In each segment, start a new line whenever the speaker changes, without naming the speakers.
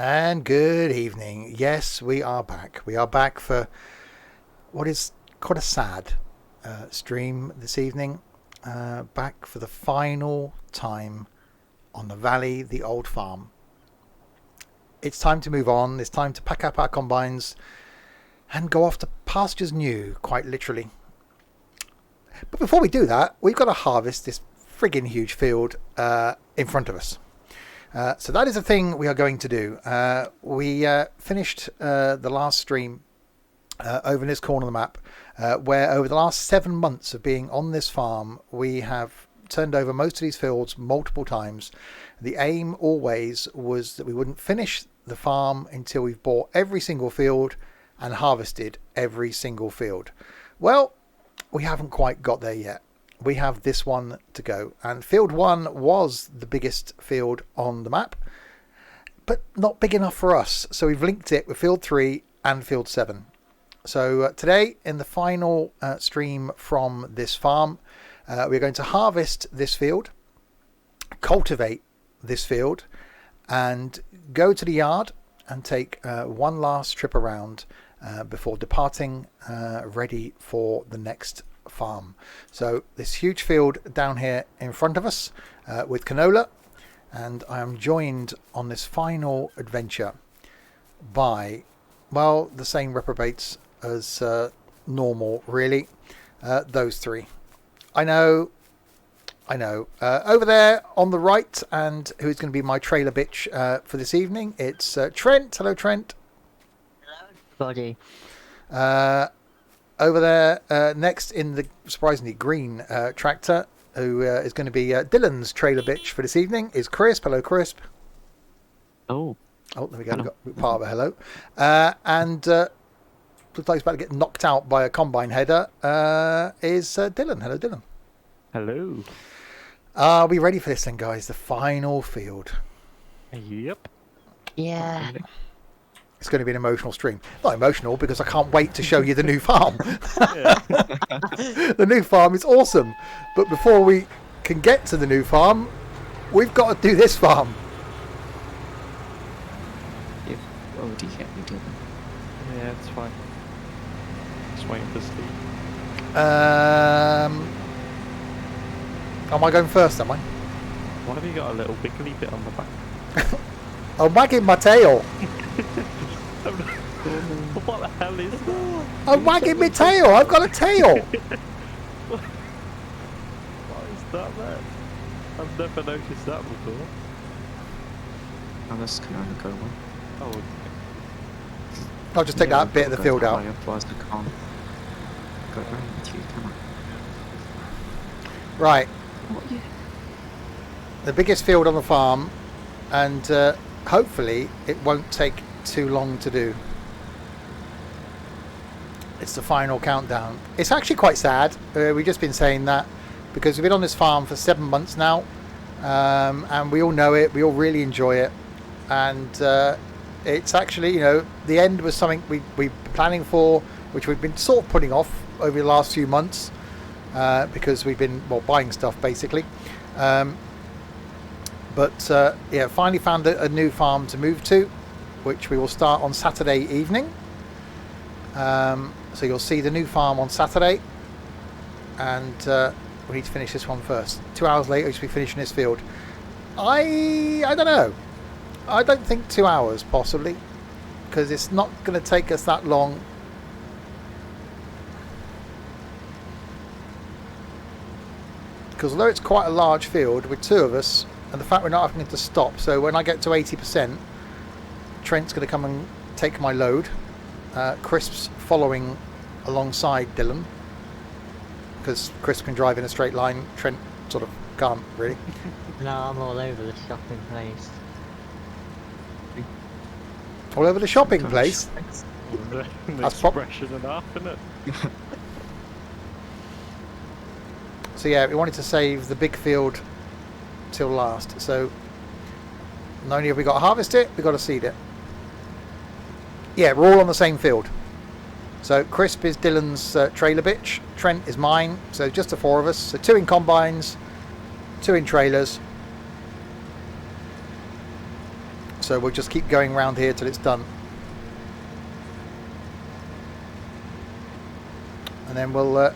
And good evening. Yes, we are back. We are back for what is quite a sad stream this evening. Back for the final time on the Valley, the old farm. It's time to move on. It's time to pack up our combines and go off to pastures new, quite literally. But before we do that, we've got to harvest this friggin' huge field in front of us. So that is the thing we are going to do. We finished the last stream over in this corner of the map, where over the last 7 months of being on this farm, we have turned over most of these fields multiple times. The aim always was that we wouldn't finish the farm until we've bought every single field and harvested every single field. Well, we haven't quite got there yet. We have this one to go, and field 1 was the biggest field on the map, but not big enough for us, so we've linked it with field 3 and field 7. So today, in the final stream from this farm, we're going to harvest this field, cultivate this field, and go to the yard and take one last trip around before departing, ready for the next farm. So this huge field down here in front of us with canola, and I am joined on this final adventure by, well, the same reprobates as normal, really. Those three. I know. Over there on the right, and who's going to be my trailer bitch for this evening, it's Trent. Hello, Trent.
Hello, everybody.
Over there, next in the surprisingly green tractor, who is going to be Dylan's trailer bitch for this evening, is Crisp. Hello, Crisp.
Oh,
there we go.
Hello.
We've got part of a hello. And looks like he's about to get knocked out by a combine header, is Dylan. Hello, Dylan.
Hello.
Are we ready for this then, guys? The final field.
Yep.
yeah.
It's going to be an emotional stream. Not emotional, because I can't wait to show you the new farm. The new farm is awesome. But before we can get to the new farm, we've got to do this farm.
Oh, do you get me doing?
Yeah, it's fine. Just waiting for Steve.
Am I going first, am I?
Why have you got a little wiggly bit on the back?
I'm wagging my tail.
What the hell is that?
I'm wagging my tail. I've got a tail.
What is that there? I've never noticed that before.
Oh, this can only go one.
Oh,
I'll just take
Yeah,
that bit of the field out.
Otherwise I can't go around with you, can I?
Right.
What you?
The biggest field on the farm, and hopefully it won't take too long to do. It's the final countdown. It's actually quite sad. We've just been saying that because we've been on this farm for 7 months now, and we all know it. We all really enjoy it, and it's actually, the end was something we've been planning for, which we've been sort of putting off over the last few months because we've been buying stuff basically. But finally found a new farm to move to, which we will start on Saturday evening. So you'll see the new farm on Saturday, and we need to finish this one first. 2 hours later, we should be finishing this field. I don't know. I don't think 2 hours, possibly, because it's not going to take us that long. Because although it's quite a large field with two of us, and the fact we're not having to stop, so when I get to 80%, Trent's going to come and take my load. Crisp's following alongside Dylan, because Crisp can drive in a straight line. Trent sort of can't, really.
No, I'm all over the shopping place.
All over the shopping place.
an
That's pop-
expression enough, isn't it?
So yeah, we wanted to save the big field till last. So not only have we got to harvest it, we've got to seed it. Yeah, we're all on the same field. So Crisp is Dylan's trailer bitch. Trent is mine. So just the four of us. So 2 in combines, 2 in trailers. So So we'll just keep going around here till it's done. And then we'll we'll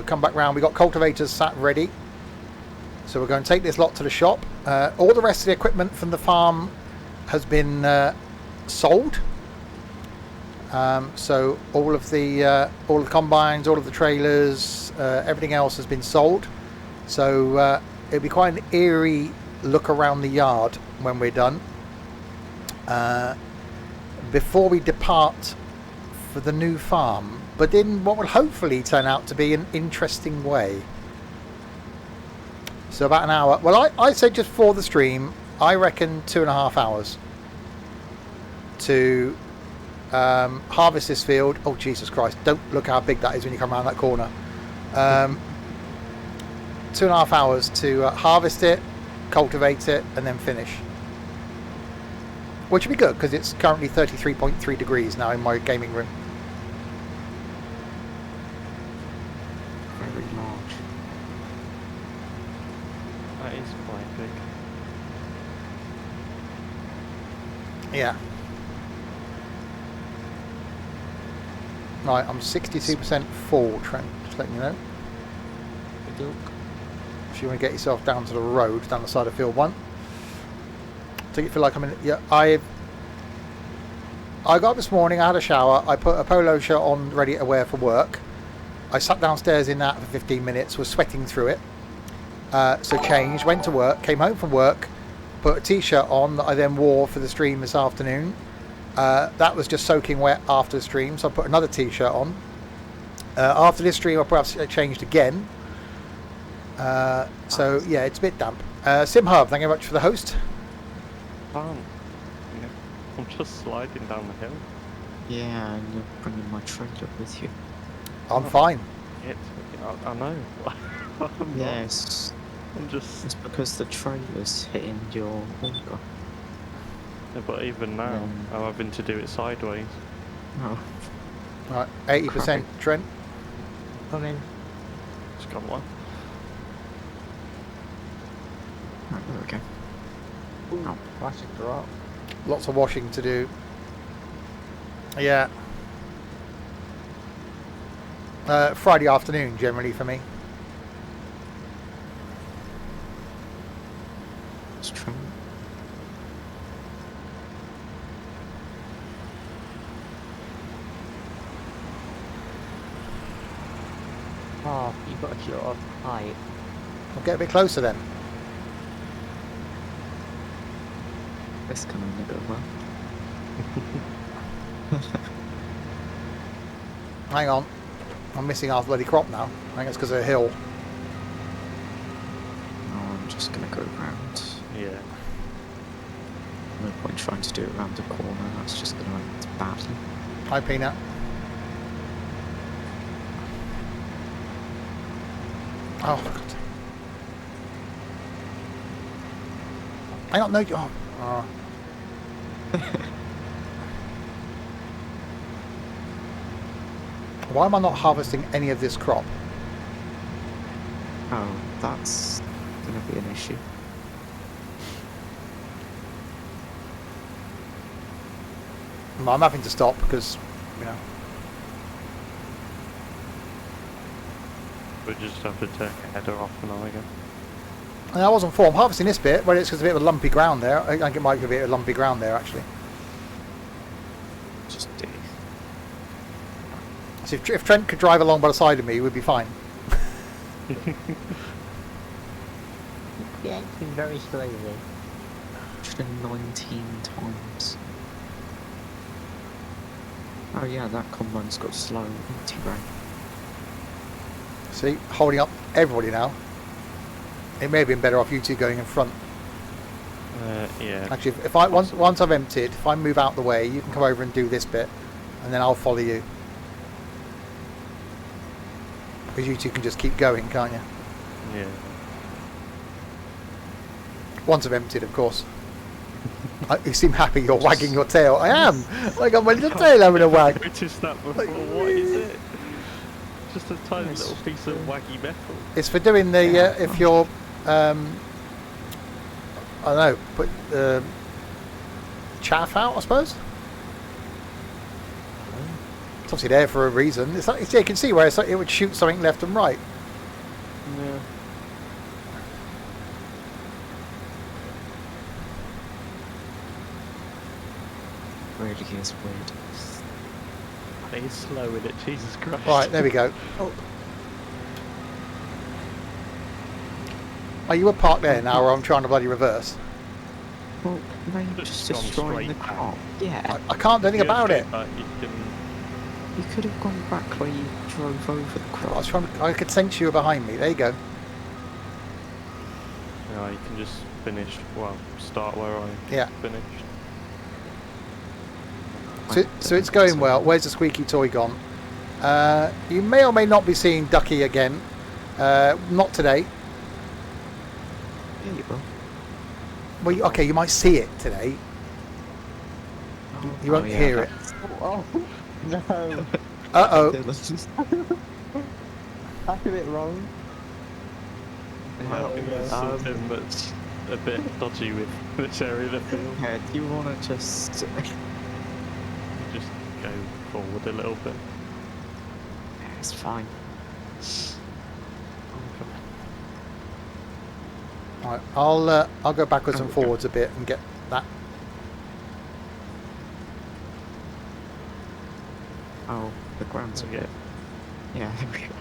come back round. We've got cultivators sat ready. So we're going to take this lot to the shop. All the rest of the equipment from the farm has been sold. So all of the combines, all of the trailers, everything else has been sold. So it'll be quite an eerie look around the yard when we're done. Before we depart for the new farm, but in what will hopefully turn out to be an interesting way. So about an hour. Well, I said just for the stream, I reckon 2.5 hours to harvest this field. Oh, Jesus Christ. Don't look how big that is when you come around that corner. 2.5 hours to harvest it, cultivate it, and then finish. Which would be good, because it's currently 33.3 degrees now in my gaming room.
Very large.
That is quite big.
Yeah. Right, I'm 62% full, Trent. Just letting you know. If you want to get yourself down to the road, down the side of field 1. So you feel like I'm in. Yeah, I got up this morning. I had a shower. I put a polo shirt on, ready to wear for work. I sat downstairs in that for 15 minutes. Was sweating through it. So changed, went to work, came home from work, put a t-shirt on that I then wore for the stream this afternoon. That was just soaking wet after the stream, so I put another t-shirt on. After this stream, I perhaps changed again. So yeah, it's a bit damp. SimHub, thank you very much for the host.
Yeah. I'm just sliding down the hill.
Yeah, and you're bringing my trailer with you.
I'm fine.
I know. I'm
Yes,
not. I'm just.
it's because the trailer's hitting your auger.
But even now, I'm having to do it sideways.
Oh,
Right, 80% Trent.
Come in.
It's got one.
right, there we go. Oh.
Plastic drop.
Lots of washing to do. Yeah. Friday afternoon generally for me.
It's true.
Oh, you've got a short of height.
I'll get a bit closer then.
This can only go well.
Hang on. I'm missing half bloody crop now. I think it's because of a hill.
Oh, I'm just gonna go round.
Yeah.
No point trying to do it around the corner, that's just gonna end badly.
Hi, Peanut. Oh, for God's sake. Hang on, no. Oh. Why am I not harvesting any of this crop?
Oh, that's gonna be an issue.
I'm having to stop because, you know.
We just have to take a header off and all again.
And I wasn't for. I'm harvesting this bit, but it's because a bit of a lumpy ground there. I think it might be a bit of a lumpy ground there, actually.
Just do.
So if Trent could drive along by the side of me, we'd be fine.
Yeah, it's been very slowly.
119 times. Oh yeah, that combine's got slow anti-brake.
See, holding up everybody now. It may have been better off you two going in front.
Yeah.
Actually, if I once I've emptied, if I move out the way, you can come over and do this bit, and then I'll follow you. Because you two can just keep going, can't you?
Yeah.
Once I've emptied, of course. You seem happy. You're wagging your tail. I am. I got my little tail having a
I
wag.
noticed that before.
Like,
What is it? Just a tiny
Yes.
little piece of waggy metal.
It's for doing the
Yeah.
if you're I don't know, but chaff out, I suppose. It's obviously there for a reason. It's like, you can see where it would shoot something left and right.
Yeah.
Really is weird.
It is slow with it, Jesus Christ.
Right, there we go. Are you a park there now, or I'm trying to bloody reverse?
Well, they
Just
just
gone
destroying the
straight back.
car. Yeah,
I can't do anything
Yeah,
about it.
straight back, you can...
you could have gone back where you drove over the
I was
car.
I could sense you were behind me. There you go.
No, you can just finish, well, start where I
Yeah.
finished.
So it's going well. Where's the squeaky toy gone? You may or may not be seeing Ducky again. Not today.
Yeah, you will.
Well, okay, you might see it today. You won't
yeah,
hear it.
Oh, no.
Uh-oh.
I did it wrong.
I think there's something that's a bit dodgy with this area of the field.
Yeah, do you want to just...
Just go forward a little bit.
It's fine.
Right, I'll go backwards and forwards a bit and get that.
Oh, the ground's a
Okay.
bit... Yeah, there we go.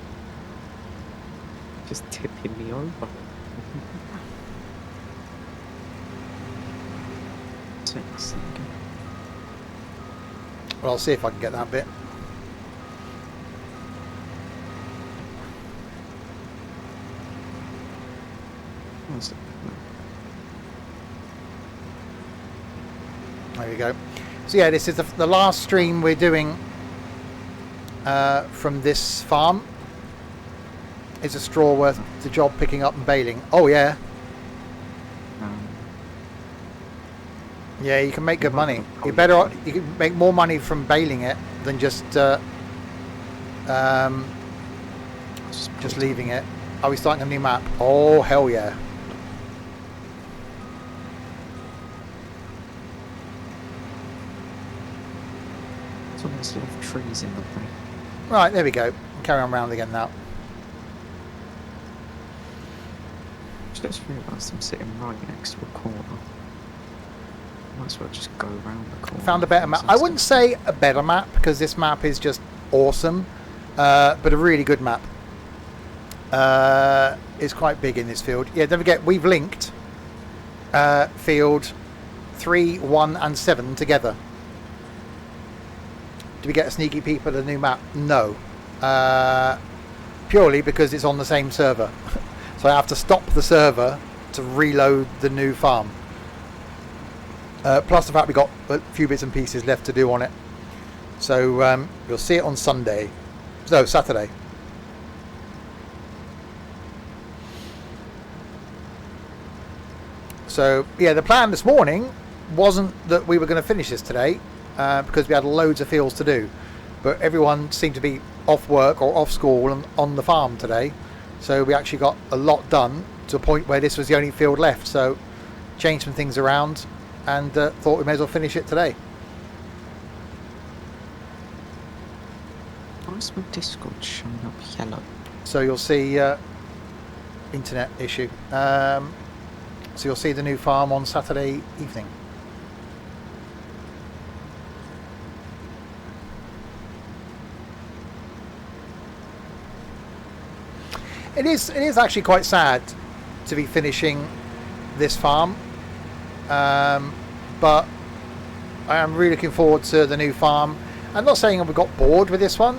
Just tipping me over. 6, there we go.
Well, I'll see if I can get that bit.
Where's it?
There we go. So yeah, this is the last stream we're doing from this farm. Is a straw worth the job picking up and baling? Oh yeah, yeah. You can make good money. You can make more money from baling it than just leaving it. Are we starting a new map? Oh hell yeah!
There's almost a lot of trees in the way.
Right, there we go. Carry on round again now.
Just realised I'm sitting right next to a corner. Might as well just go around the corner.
Found a better map. I wouldn't say a better map because this map is just awesome, but a really good map. It's quite big in this field. Yeah, don't forget we've linked field 3, 1 and 7 together. Do we get a sneaky peek at the new map? No. Purely because it's on the same server. So I have to stop the server to reload the new farm. Plus the fact we've got a few bits and pieces left to do on it. So you'll see it on Sunday. No, Saturday. So yeah, the plan this morning wasn't that we were going to finish this today because we had loads of fields to do. But everyone seemed to be off work or off school and on the farm today. So we actually got a lot done to a point where this was the only field left. So changed some things around and thought we may as well finish it today.
Why is my Discord showing up yellow?
So you'll see internet issue. So you'll see the new farm on Saturday evening. It is actually quite sad to be finishing this farm, but I am really looking forward to the new farm. I'm not saying we got bored with this one,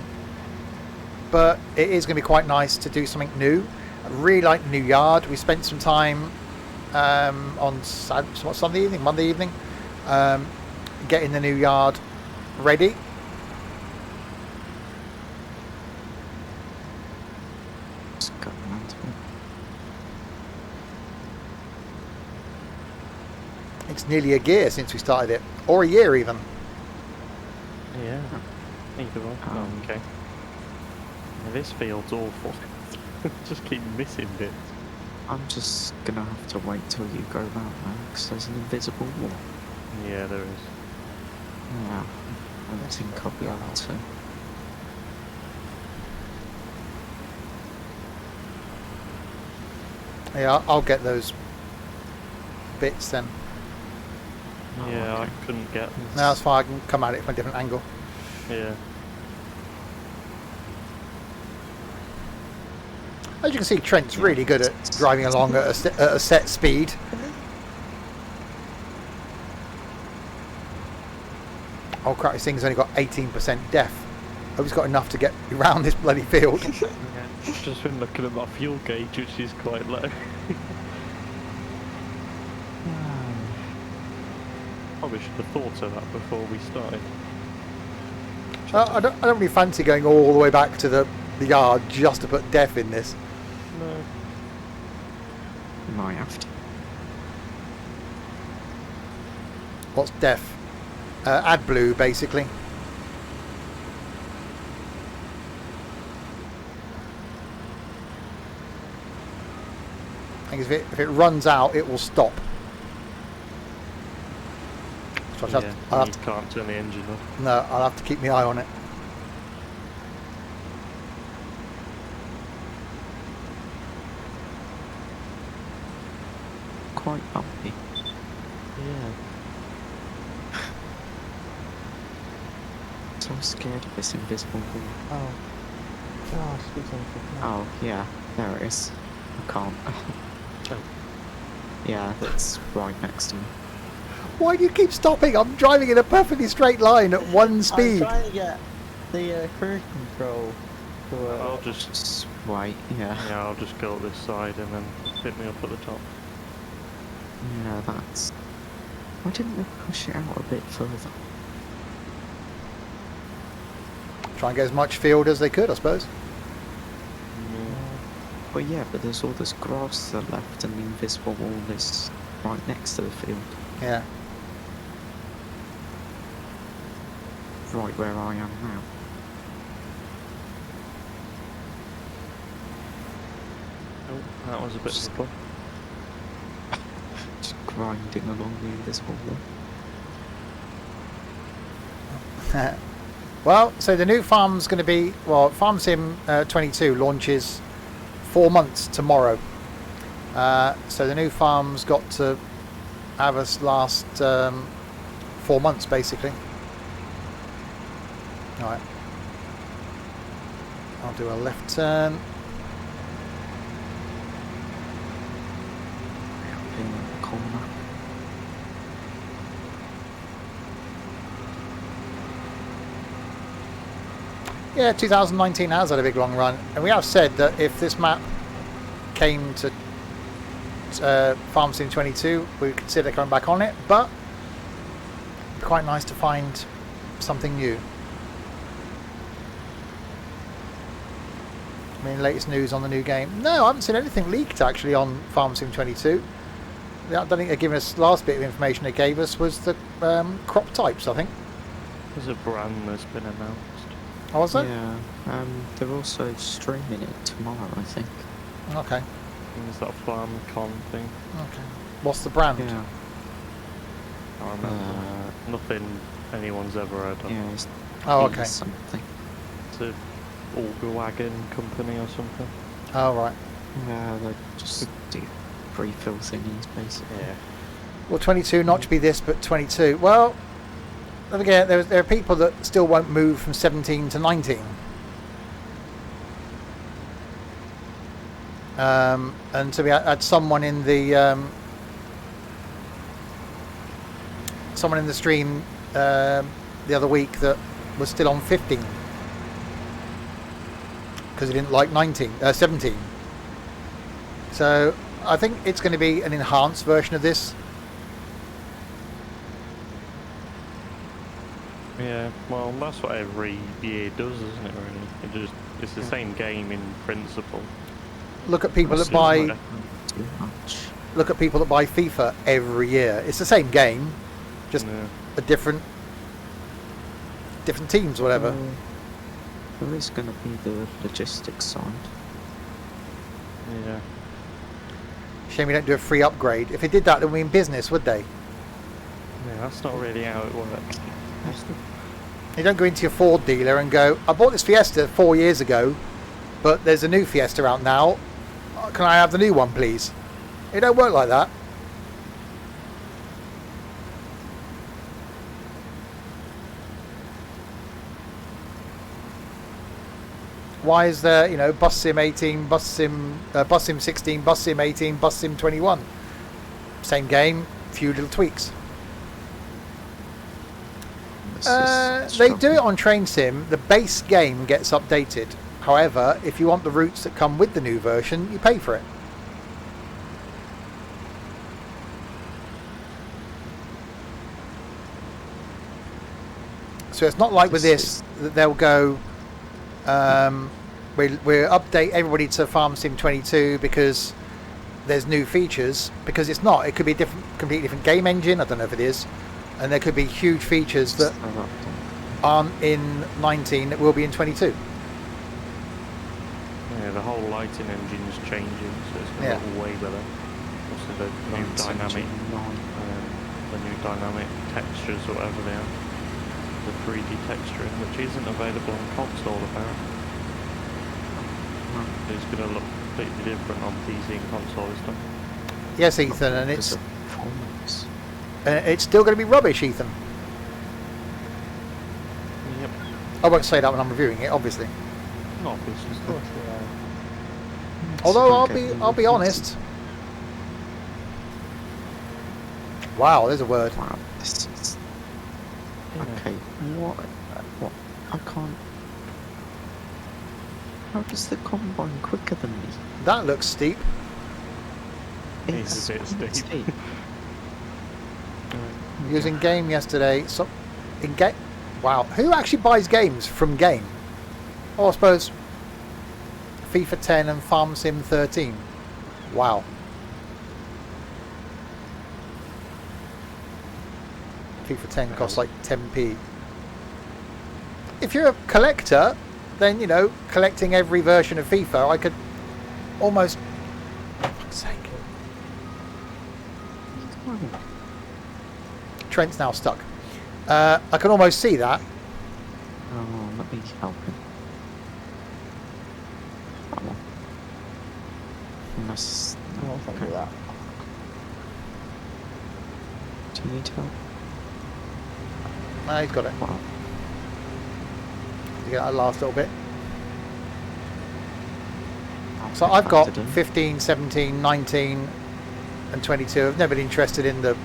but it is going to be quite nice to do something new. I really like the new yard. We spent some time on Sunday evening, Monday evening, getting the new yard ready.
Just go around to it.
It's nearly a year since we started it, or a year even.
Yeah. Either way. Oh, okay. Yeah, this field's awful. Just keep missing bits.
I'm just gonna have to wait till you go round now, because there's an invisible wall.
Yeah, there is.
Yeah, I think I'll be able to.
Yeah, I'll get those bits then.
Oh,
Yeah,
okay.
I couldn't get them.
No, that's fine. I can come at it from a different angle.
Yeah.
As you can see, Trent's really good at driving along at a set speed. Oh crap, this thing's only got 18% def. Hope he's got enough to get around this bloody field.
I've just been looking at my fuel gauge, which is quite low. Probably should have thought of that before we started.
I don't really fancy going all the way back to the yard just to put def in this.
No.
You might have to.
What's def? AdBlue, basically. I think if it runs out, it will stop. So
Yeah,
I'll
you
have to,
can't turn the engine off.
no, I'll have to keep my eye on it.
Quite bumpy.
Yeah.
So scared of this invisible wall.
Oh. Gosh, speak something.
Oh, yeah, there it is. I can't.
Oh.
Yeah, that's right next to me.
Why do you keep stopping? I'm driving in a perfectly straight line at one
I'm
speed.
trying to get the cruise control to
I'll just
Just wait, yeah.
Yeah, I'll just go up this side and then pick me up at the top.
Yeah, that's... Why didn't they push it out a bit further?
Try and get as much field as they could, I suppose.
Well, yeah, but there's all this grass to the left and the invisible wall is right next to the field.
Yeah.
Right where I am now.
Oh, that was a bit of a bump.
Just grinding along the invisible wall.
Well, so the new farm's going to be, well, Farm Sim 22 launches 4 months tomorrow. So the new farm's got to have us last 4 months, basically. Alright. I'll do a left turn.
In the corner.
Yeah, 2019 has had a big long run, and we have said that if this map came to Farm Sim 22, we would consider coming back on it, but it'd be quite nice to find something new. I mean, latest news on the new game. No, I haven't seen anything leaked actually on Farm Sim 22. I don't think they're giving us, last bit of information they gave us was the crop types, I think.
There's a brand that's been announced.
Oh, was that?
Yeah, they're also streaming it tomorrow, I think.
Okay.
There's that FarmCon thing.
Okay. What's the brand?
Yeah.
I can't remember. Nothing anyone's ever heard of.
Yeah, it's
Oh,
E
okay.
something.
It's a auger wagon company or something.
Oh, right.
Yeah, they just do pre-fill thingies, basically.
Yeah.
Well, 22 not to be this, but 22. Well, then again, there are people that still won't move from 17 to 19. And so we had someone in the stream the other week that was still on 15 because he didn't like 17. So I think it's going to be an enhanced version of this.
Yeah, well, that's what every year does, isn't it, really? It's the same game in principle.
Look at people that
It's
buy
not
Too much.
look at people that buy FIFA every year. It's the same game, just
Yeah.
a different teams, or whatever.
There is going to be the logistics side.
Yeah.
Shame we don't do a free upgrade. If they did that, then we'd be in business, would they?
Yeah, that's not really how it works.
You don't go into your Ford dealer and go, I bought this Fiesta 4 years ago, but there's a new Fiesta out now. Can I have the new one, please? It don't work like that. Why is there, you know, Bus Sim 18, Bus Sim 16, Bus Sim 18, Bus Sim 21? Same game, few little tweaks. They do it on Train Sim. The base game gets updated. However, if you want the routes that come with the new version, you pay for it. So it's not like with this that they'll go, we'll update everybody to Farm Sim 22 because there's new features, because it's not. It could be a completely different game engine. I don't know if it is. And there could be huge features that aren't in 19 that will be in 22.
Yeah, the whole lighting engine is changing, so it's going to look way better. Also the new dynamic textures or whatever they are. The 3D texturing, which isn't available on console apparently. It's going to look completely different on PC and console this time.
Yes, Ethan, and it's still going to be rubbish, Ethan.
Yep.
I won't say that when I'm reviewing it, obviously.
Not obviously.
Of course, yeah.
Although I'll be honest. Wow, there's a word.
Wow, this is... Okay, what? I can't... How does the combine quicker than me?
That looks steep.
It's a bit steep.
Using game yesterday. So, in game. Wow, who actually buys games from game? Oh, I suppose FIFA 10 and Farm Sim 13. Wow. FIFA 10 costs like 10p. If you're a collector, then, you know, collecting every version of FIFA, I could almost... For fuck's sake. Trent's now stuck. I can almost see that.
Oh, let me help him. Come on. Unless...
No, thank you for that.
Do you need help?
Ah, he's got it.
Wow.
You get that last little bit.
I'll
So
push
I've
back
got
to do.
15, 17, 19 and 22. I've never been interested in the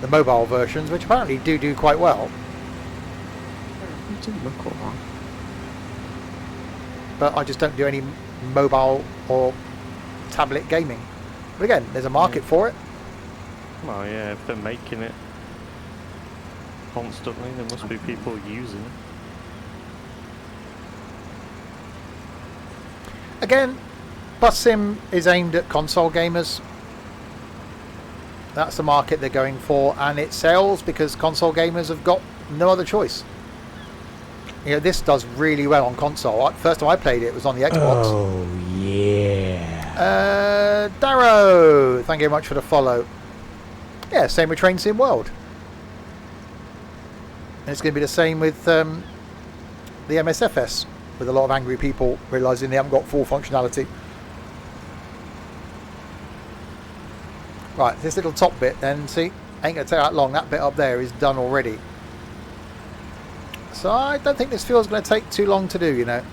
mobile versions, which apparently do quite well.
You do look alright.
But I just don't do any mobile or tablet gaming. But again, there's a market for it.
Well, yeah, if they're making it constantly, there must be people using it.
Again, Bus Sim is aimed at console gamers. That's the market they're going for, and it sells because console gamers have got no other choice. You know, this does really well on console. First time I played it was on the Xbox.
Oh, yeah.
Darrow, thank you very much for the follow. Yeah, same with Train Sim World. And it's going to be the same with the MSFS, with a lot of angry people realising they haven't got full functionality. Right, this little top bit then, see, ain't going to take that long. That bit up there is done already. So I don't think this field's going to take too long to do, you know.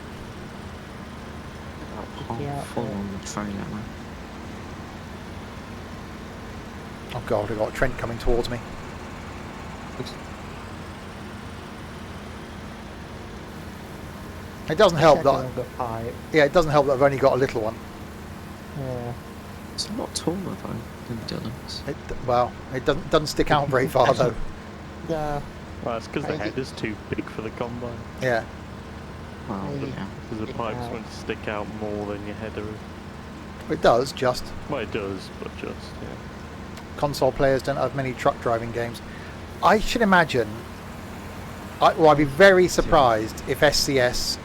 I'll fall on the trailer now.
Oh God, we've got Trent coming towards me. It doesn't help that... Yeah, it doesn't help that I've only got a little one.
Yeah.
It's a lot taller though than Dylan's.
Well, it doesn't stick out very far though.
Yeah.
Well, it's because the header's too big for the combine.
Yeah.
Well,
Maybe.
yeah.
Because the pipe's meant to stick out more than your header is.
It does, just.
Well, it does, but just, yeah.
Console players don't have many truck driving games. I should imagine... I'd be very surprised if SCS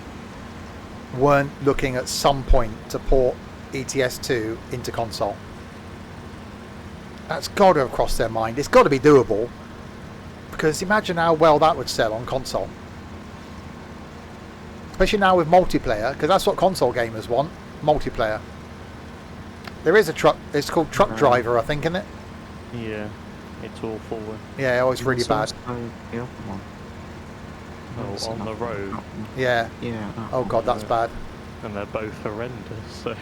weren't looking at some point to port ETS2 into console. That's got to have crossed their mind. It's got to be doable. Because imagine how well that would sell on console. Especially now with multiplayer, because that's what console gamers want, multiplayer. There is a truck, it's called Truck Driver, I think, isn't it?
Yeah, it's awful.
Yeah, oh, it's really bad.
The other one.
Oh, on the road.
Yeah.
Yeah.
Oh god, that's bad.
And they're both horrendous, so...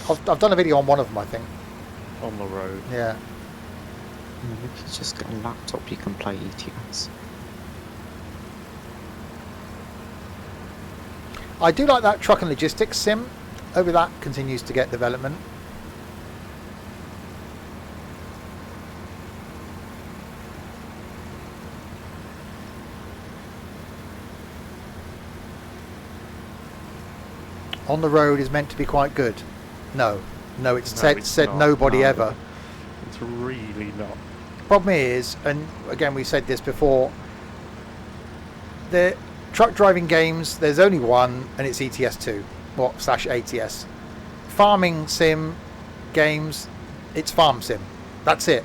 I've done a video on one of them, I think.
on the road.
Yeah.
If you just get a laptop, you can play ETS.
I do like that truck and logistics sim. Over that continues to get development. On the road is meant to be quite good. No, it's said
not.
nobody
No.
ever.
It's really not.
Problem is, and again we said this before, the truck driving games, there's only one, and it's ETS2 or /ATS. Farming sim games, it's farm sim. That's it.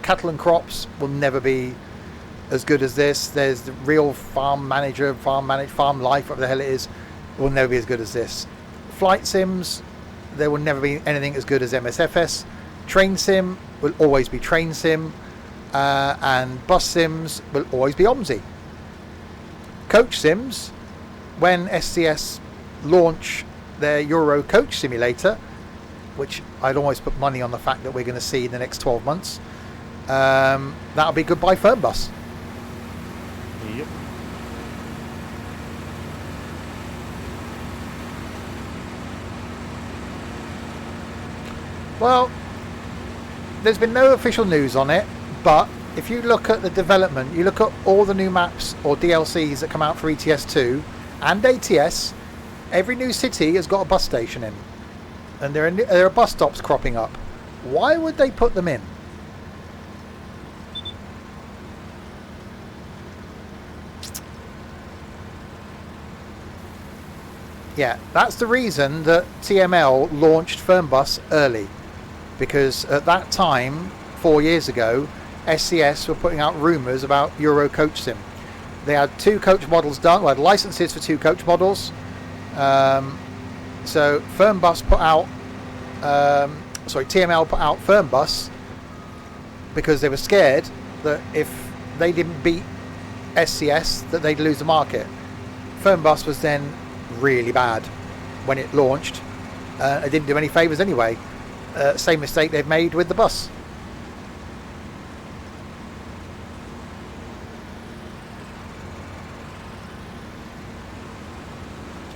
Cattle and crops will never be as good as this. There's the real farm life, whatever the hell it is, will never be as good as this. Flight sims, there will never be anything as good as MSFS. Train sim will always be train sim, and bus sims will always be OMSI. Coach sims, when SCS launch their Euro coach simulator, which I'd almost put money on the fact that we're going to see in the next 12 months, that'll be goodbye Fernbus.
Yep.
Well, there's been no official news on it, but if you look at the development, you look at all the new maps or DLCs that come out for ETS2 and ATS, every new city has got a bus station in, and there are bus stops cropping up. Why would they put them in? Yeah, that's the reason that TML launched Fernbus early, because at that time, 4 years ago, SCS were putting out rumours about Euro Coach Sim. They had 2 coach models done, had licenses for 2 coach models. So Fernbus put out, TML put out Fernbus because they were scared that if they didn't beat SCS, that they'd lose the market. Fernbus was then really bad when it launched. It didn't do any favours anyway. Same mistake they've made with the bus.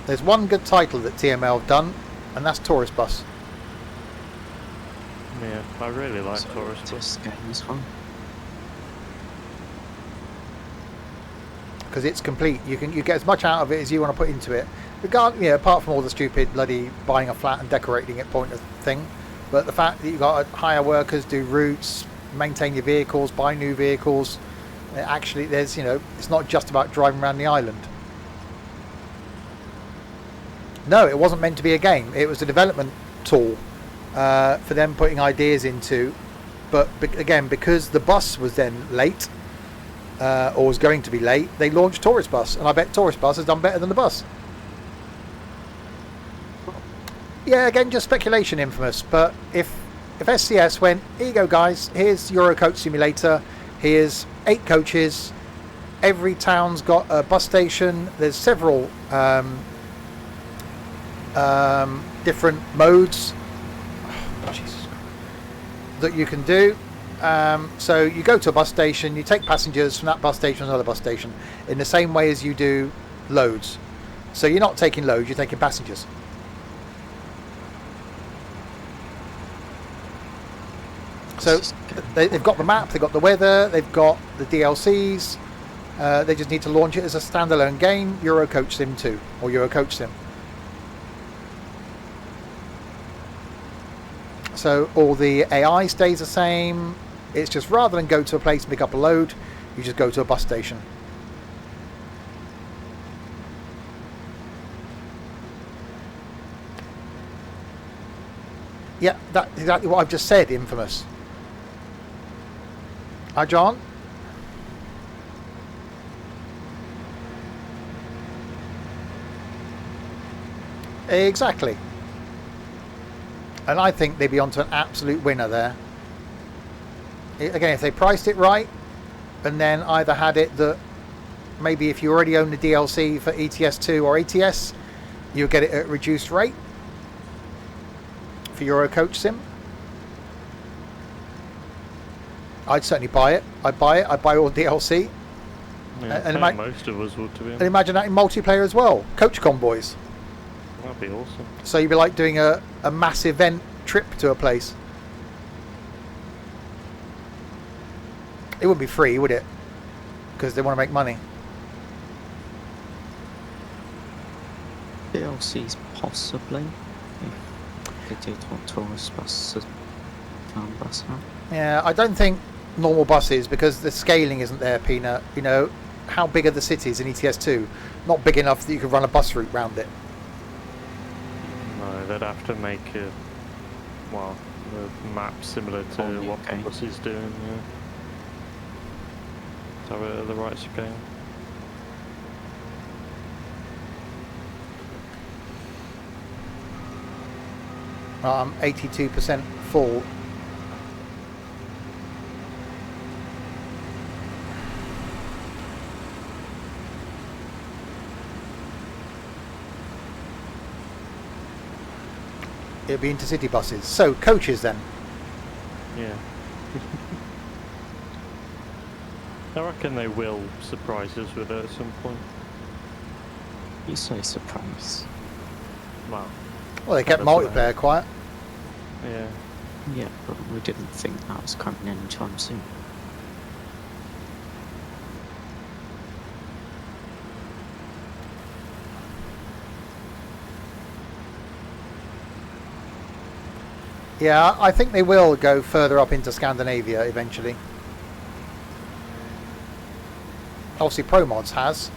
There's one good title that TML have done, and that's Tourist Bus.
Yeah, I really like Tourist Bus.
This game is fun.
Because it's complete. You get as much out of it as you want to put into it. Apart from all the stupid bloody buying a flat and decorating it point of thing. But the fact that you've got to hire workers, do routes, maintain your vehicles, buy new vehicles. Actually, there's it's not just about driving around the island. No, it wasn't meant to be a game. It was a development tool for them putting ideas into. But again, because the bus was then late, or was going to be late, they launched Tourist Bus, and I bet Tourist Bus has done better than the bus. Yeah, again, just speculation, Infamous. But if SCS went, here you go, guys, here's Euro Coach Simulator, here's 8 coaches, every town's got a bus station, there's several different modes that you can do. So you go to a bus station, you take passengers from that bus station to another bus station in the same way as you do loads. So you're not taking loads, you're taking passengers. So they've got the map, they've got the weather, they've got the DLCs. They just need to launch it as a standalone game, Euro Coach Sim 2 or Euro Coach Sim. So all the AI stays the same. It's just rather than go to a place and pick up a load, you just go to a bus station. Yeah, that's exactly what I've just said, Infamous. Hi, John. Exactly. And I think they'd be onto an absolute winner there. Again, if they priced it right, and then either had it that maybe if you already own the DLC for ETS2 or ATS, you'll get it at reduced rate for Euro Coach Sim. I'd certainly buy it. I'd buy all DLC.
Yeah,
And
I think most of us would, to be
And
honest.
imagine that in multiplayer as well. Coach convoys.
That'd be awesome.
So you'd be like doing a mass event trip to a place. It wouldn't be free, would it? Because they want to make money.
DLCs possibly. If they did want tourist buses, town bus out.
Yeah, I don't think normal buses, because the scaling isn't there, Peanut. You know, how big are the cities in ETS2? Not big enough that you could run a bus route round it.
No, they'd have to make a, well, a map similar to
Oh,
what
okay.
the bus is doing, yeah. To have it at the right scale.
I'm 82% full. It'll be intercity buses. So, coaches then.
Yeah. I reckon they will surprise us with it at some point.
You say surprise.
Well,
Well, they kept
That's what I-
multiplayer quiet.
yeah.
Yeah, but we didn't think that was coming anytime soon.
Yeah, I think they will go further up into Scandinavia eventually. Obviously, ProMods has.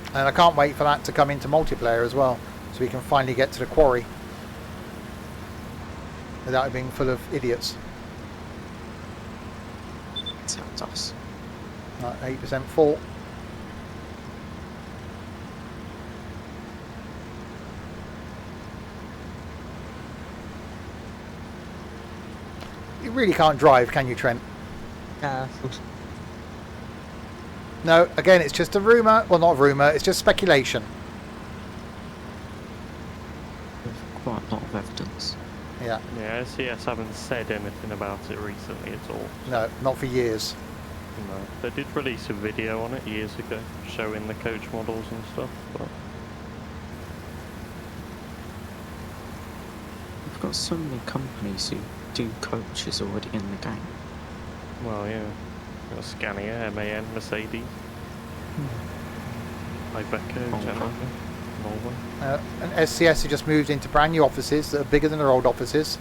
And I can't wait for that to come into multiplayer as well, so we can finally get to the quarry without it being full of idiots.
That's how it does.
8% full. You really can't drive, can you, Trent? No, again, it's just a rumour. Well, not a rumour, it's just speculation.
With quite a lot of evidence.
Yeah,
Yeah, SES haven't said anything about it recently at all.
no, not for years.
No. They did release a video on it years ago, showing the coach models and stuff, but
We've got so many companies who do coaches already in the game.
well, yeah. Got Scania, MAN, Mercedes, Iveco,
Volvo.
General, Volvo.
And SCS have just moved into brand new offices that are bigger than their old offices.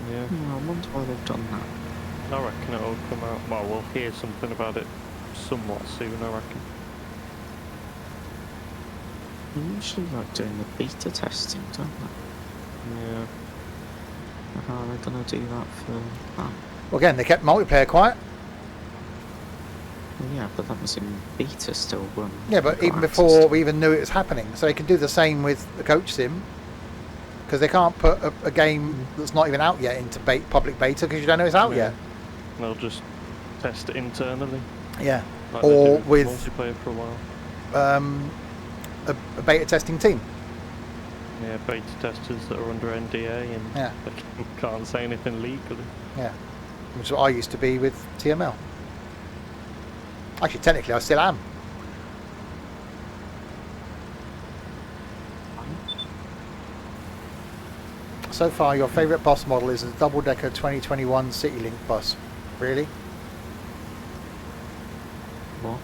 Yeah.
I wonder why they've done that.
I reckon it'll come out. Well, we'll hear something about it somewhat soon, I reckon.
They usually like doing the beta testing, don't they?
Yeah.
How are they going to do that for that?
Well, again, they kept multiplayer quiet.
Well, yeah, but that was in beta still.
Yeah, but even before we even knew it was happening. So they can do the same with the coach sim. Because they can't put a game that's not even out yet into public beta because you don't know it's out
Yeah.
yet.
They'll just test it internally.
Yeah.
Like they
Or
do
with
multiplayer for a while.
A beta testing team.
Yeah, beta testers that are under NDA and
Yeah.
they can't say anything legally.
Yeah. Which is what I used to be with TML. Actually, technically, I still am. So far, your favourite bus model is a double-decker 2021 CityLink bus. Really?
What?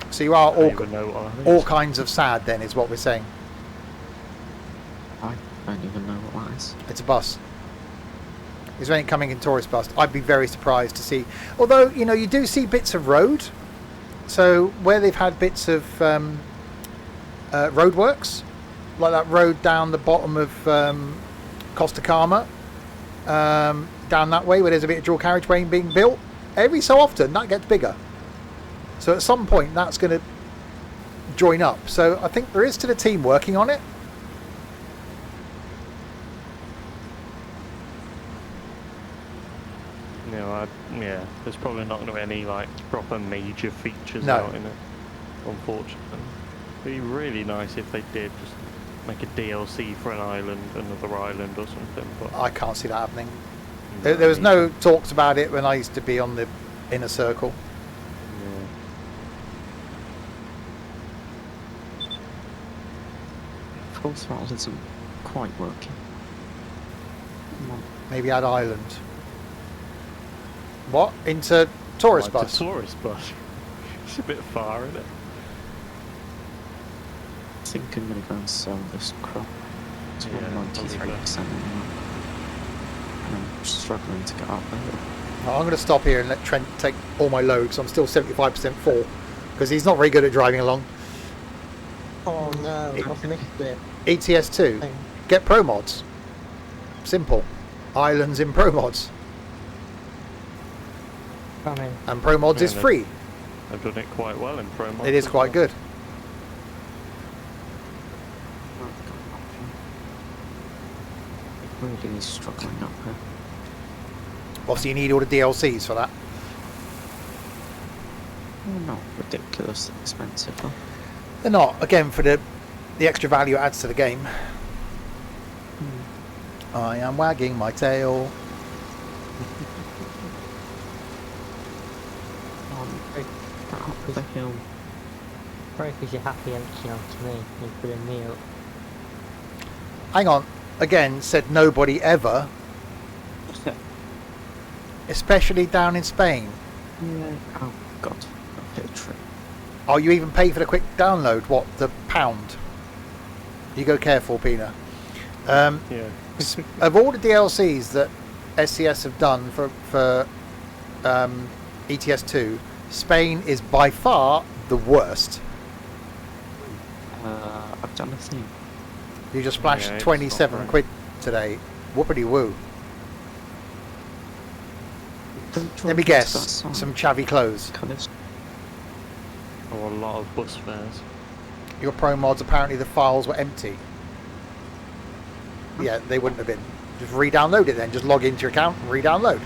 So you are
I don't even know what that
all
is.
kinds of sad, then, is what we're saying.
I don't even know what that is.
It's a bus. Is there anything coming in tourist bus? I'd be very surprised to see. Although, you know, you do see bits of road. So where they've had bits of roadworks, like that road down the bottom of Costa Calma, down that way where there's a bit of dual carriageway being built, every so often that gets bigger. So at some point that's going to join up. So I think there is still a team working on it.
Yeah, there's probably not going to be any like proper major features
No.
out in it, unfortunately. It'd be really nice if they did just make a DLC for an island, another island or something. But
I can't see that happening.
no,
There was
me
no
too.
talks about it when I used to be on the inner circle.
Yeah.
Full throttle isn't quite working. Come on.
Maybe add island. What? Into tourist
Like
bus?
a tourist bus. It's a bit far, isn't it?
I think I'm going to go and sell this crop. It's
Yeah,
93% in now. And I'm struggling to get up there.
No, I'm going to stop here and let Trent take all my load because I'm still 75% full because he's not very good at driving along.
Oh no, I've missed it.
ETS2, get Pro Mods. Simple. Islands in Pro Mods.
Coming.
And Pro Mods is
Yeah,
free.
They've done it quite well in promo.
It is quite good.
Really is struggling up here.
Obviously you need all the DLCs for that.
They're not ridiculously expensive though.
They're not. Again, for the extra value it adds to the game. I am wagging my tail.
Get up the hill.
Probably because you're happy emptying onto me. You put a meal.
Hang on. Again, said nobody ever. Especially down in Spain.
Yeah. Oh god, I hit a tree.
Oh, you even pay for the quick download? What, the £1? You go careful, Pina.
Yeah.
Of all the DLCs that SCS have done for ETS2, Spain is by far the worst.
I've done a thing.
You just splashed
Yeah, it's
27
not
quid today. Whoopity woo. Let me guess, some chavvy clothes.
Colours.
Or a lot of bus fares.
Your Pro Mods, apparently the files were empty. Yeah, they wouldn't have been. Just re-download it then. Just log into your account and re-download.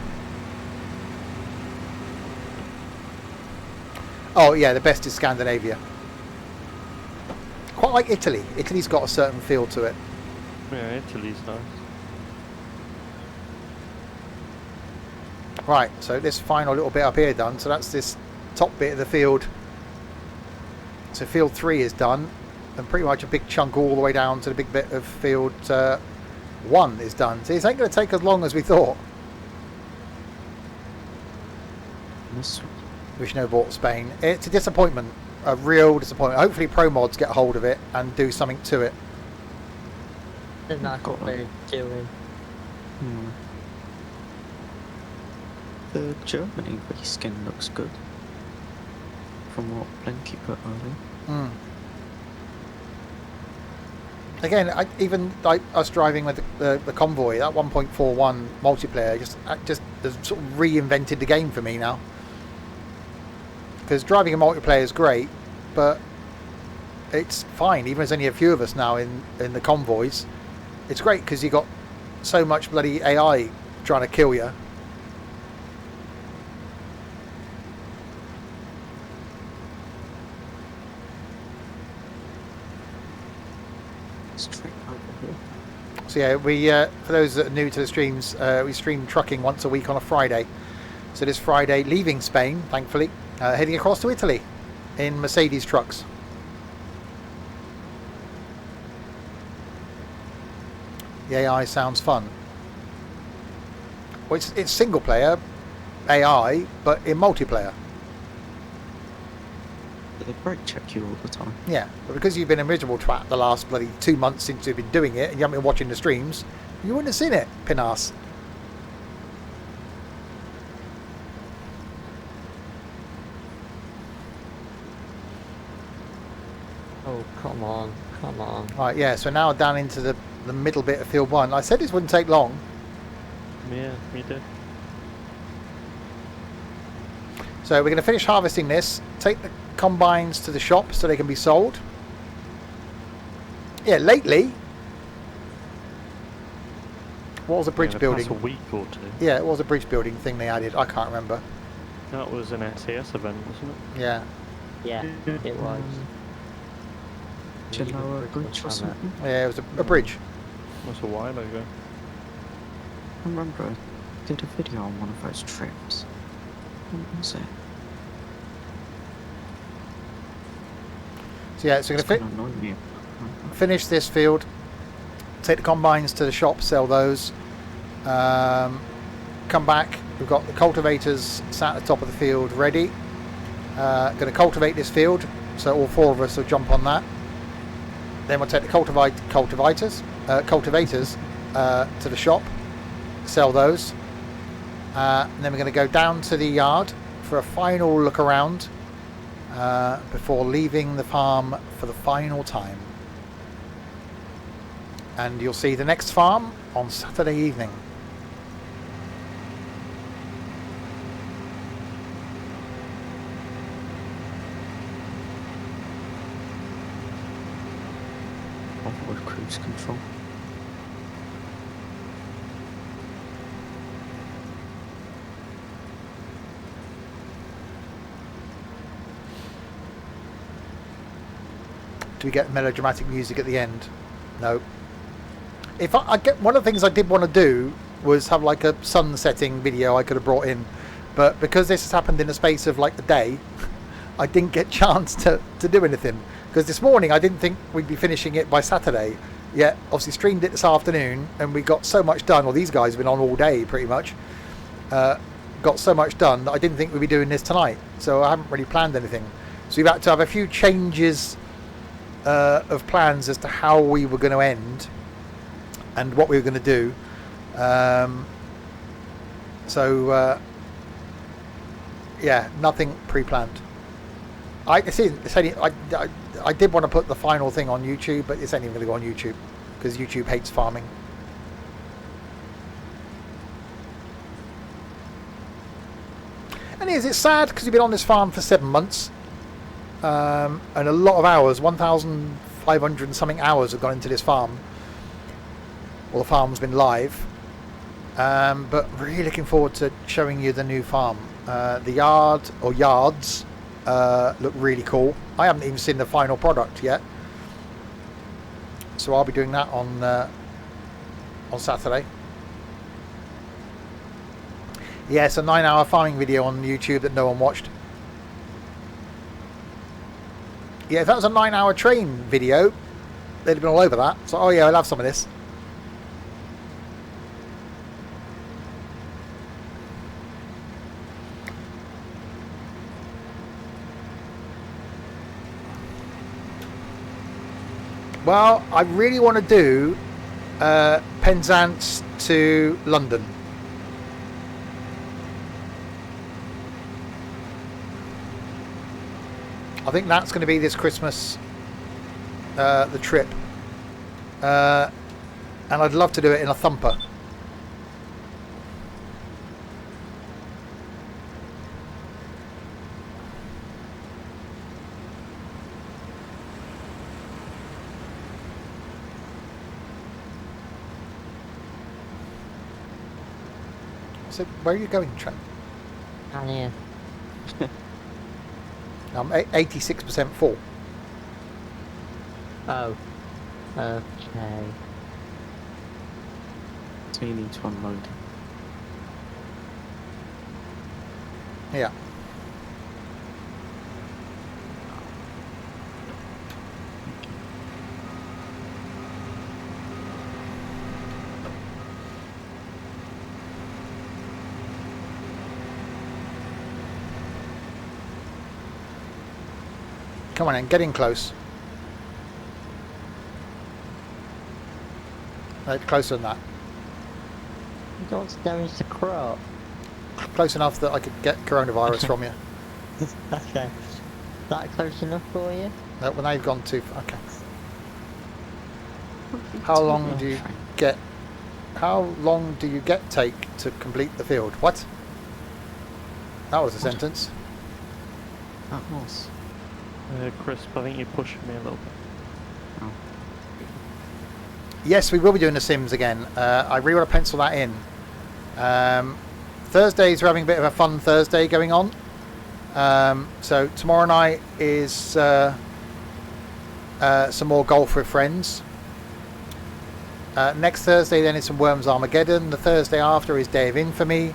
Oh yeah, the best is Scandinavia. Quite like Italy. Italy's got a certain feel to it.
Yeah, Italy's nice.
Right, so this final little bit up here done. So that's this top bit of the field. So field 3 is done. And pretty much a big chunk all the way down to the big bit of field 1 is done. So this ain't going to take as long as we thought.
This one.
Vishnu bought Spain. It's a disappointment. A real disappointment. Hopefully Pro Mods get hold of it and do something to it.
There's not
Got
what they're doing.
The Germany reskin looks good. From what Blinky put earlier.
Mm. Again, even like us driving with the convoy, that 1.41 multiplayer just has sort of reinvented the game for me now. Because driving a multiplayer is great, but it's fine. Even if there's only a few of us now in the convoys, it's great because you got so much bloody AI trying to kill you.
Straight over here.
So yeah, we for those that are new to the streams, we stream trucking once a week on a Friday. So this Friday, leaving Spain, thankfully, heading across to Italy in Mercedes trucks. The AI sounds fun. Well, it's single player AI, but in multiplayer.
They brake check you all the time.
Yeah, but because you've been a miserable twat the last bloody 2 months since you've been doing it, and you haven't been watching the streams, you wouldn't have seen it, pinass.
Oh, come on, come on.
Right, yeah, so now down into the middle bit of field 1. I said this wouldn't take long.
Yeah, you did.
So we're going to finish harvesting this, take the combines to the shop so they can be sold. Yeah, lately. What was a bridge
the
building?
past week or two.
Yeah, it was a bridge building thing they added. I can't remember.
That was an SES event, wasn't it?
Yeah.
Yeah, it was.
Jello
Even
bridge or
was on it.
something?
Yeah, it was a bridge.
That's a while ago.
I remember I did a video on one of those trips. What was it?
So yeah, so we're
It's
going to
gonna annoy me.
finish this field, take the combines to the shop, sell those, come back. We've got the cultivators sat at the top of the field ready. Going to cultivate this field, so all 4 of us will jump on that. Then we'll take the cultivators to the shop, sell those. And then we're going to go down to the yard for a final look around before leaving the farm for the final time. And you'll see the next farm on Saturday evening.
With cruise control.
Do we get melodramatic music at the end? No. If I get one of the things I did want to do was have like a sun setting video I could have brought in, but because this has happened in the space of like the day, I didn't get a chance to do anything. Because this morning I didn't think we'd be finishing it by Saturday, yet obviously streamed it this afternoon, and we got so much done. Well, these guys have been on all day pretty much. Got so much done that I didn't think we'd be doing this tonight, so I haven't really planned anything. So we've had to have a few changes of plans as to how we were going to end and what we were going to do. Yeah, nothing pre-planned. I did want to put the final thing on YouTube, but it's only going to go on YouTube because YouTube hates farming. And it's sad because you've been on this farm for 7 months, and a lot of hours, 1,500 and something hours have gone into this farm. Well, the farm's been live, but really looking forward to showing you the new farm. The yard or yards look really cool. I haven't even seen the final product yet, so I'll be doing that on Saturday. Yeah, it's a 9-hour farming video on YouTube that no one watched. Yeah, if that was a 9-hour train video, they'd have been all over that. So, oh yeah, I'll have some of this. Well, I really want to do Penzance to London. I think that's going to be this Christmas, the trip. And I'd love to do it in a thumper. So, where are you going, Trent?
Down here.
I'm 86% full.
Oh. Okay.
So you need to unload.
Yeah. Come on in, get in close. No, closer than that.
You don't want to damage the crop.
Close enough that I could get coronavirus from you.
Okay. That close enough for you?
No, well, now you've gone too far. Okay. How long do you get? How long do you take to complete the field? What? That was a sentence.
That was.
Crisp, I think you're pushing me a little bit.
Oh,
Yes, we will be doing the Sims again. I really want to pencil that in. Thursdays, we're having a bit of a fun Thursday going on. So tomorrow night is some more golf with friends. Next Thursday then is some Worms Armageddon. The Thursday after is Day of Infamy.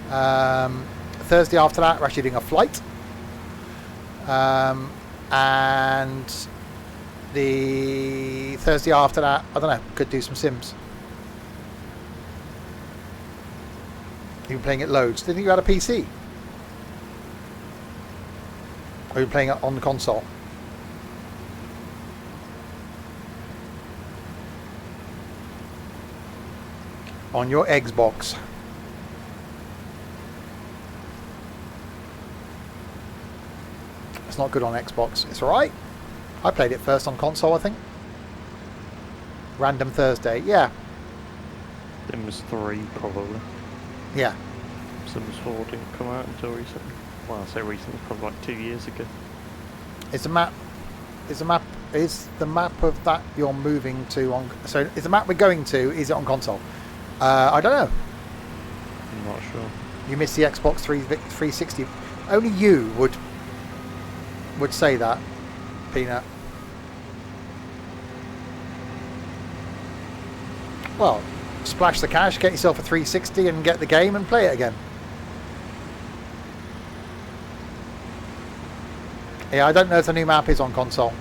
Thursday after that we're actually doing a flight. And the Thursday after that, I don't know, could do some Sims. You've been playing it loads. Didn't you have a PC? Or are you playing it on the console? On your Xbox. It's not good on Xbox. It's alright. I played it first on console, I think. Random Thursday. Yeah.
Sims 3, probably.
Yeah.
Sims 4 didn't come out until recently. Well, I say recently, probably like 2 years ago.
Is the map of that you're moving to on, so is the map we're going to, is it on console? I don't know.
I'm not sure.
You missed the Xbox 360. Only you would say that, Peanut. Well, splash the cash, get yourself a 360 and get the game and play it again. Yeah, I don't know if the new map is on console.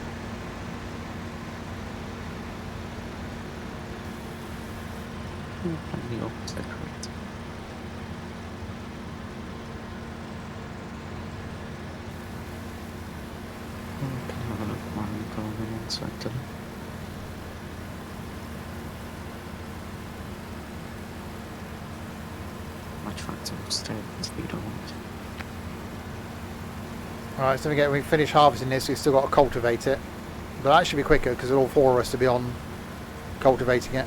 plenty of decorate. Can have a look at my garden inside today. My tractor will stay at the speed I want.
Alright, so we finish harvesting this, we've still got to cultivate it. But that should be quicker because all four of us to be on cultivating it.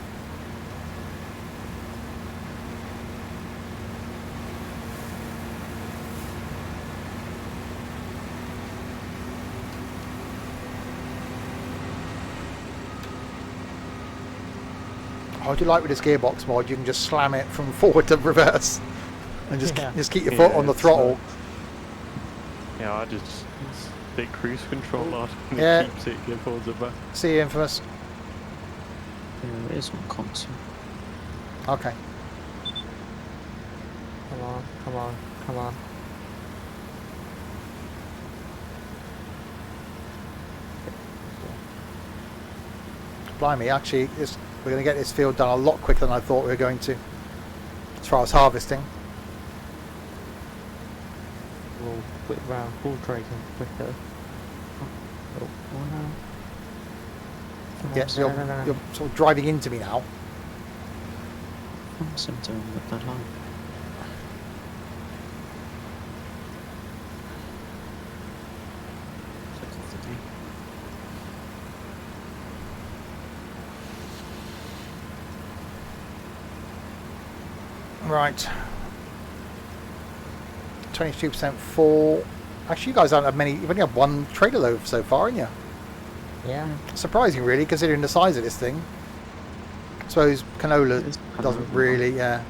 I do like with this gearbox mod, you can just slam it from forward to reverse and just keep your foot on the
it's,
throttle.
Yeah, I just stick cruise control on and
Yeah.
it keeps it going forwards and back.
See you, Infamous.
Yeah, it is on console.
Okay.
Come on, come on, come on.
Blimey, actually, we're going to get this field done a lot quicker than I thought we were going to, as far as harvesting.
We'll whip round, full trading quicker. Oh, no.
Yes,
No,
you're,
no, no, no.
you're sort of driving into me now.
What's him doing with the line? Click off the game.
Right. 22% full. Actually, you guys haven't had many. You've only had one trailer load so far, haven't you?
Yeah.
Surprising, really, considering the size of this thing. I suppose canola
It is
doesn't
canola,
really,
right?
yeah.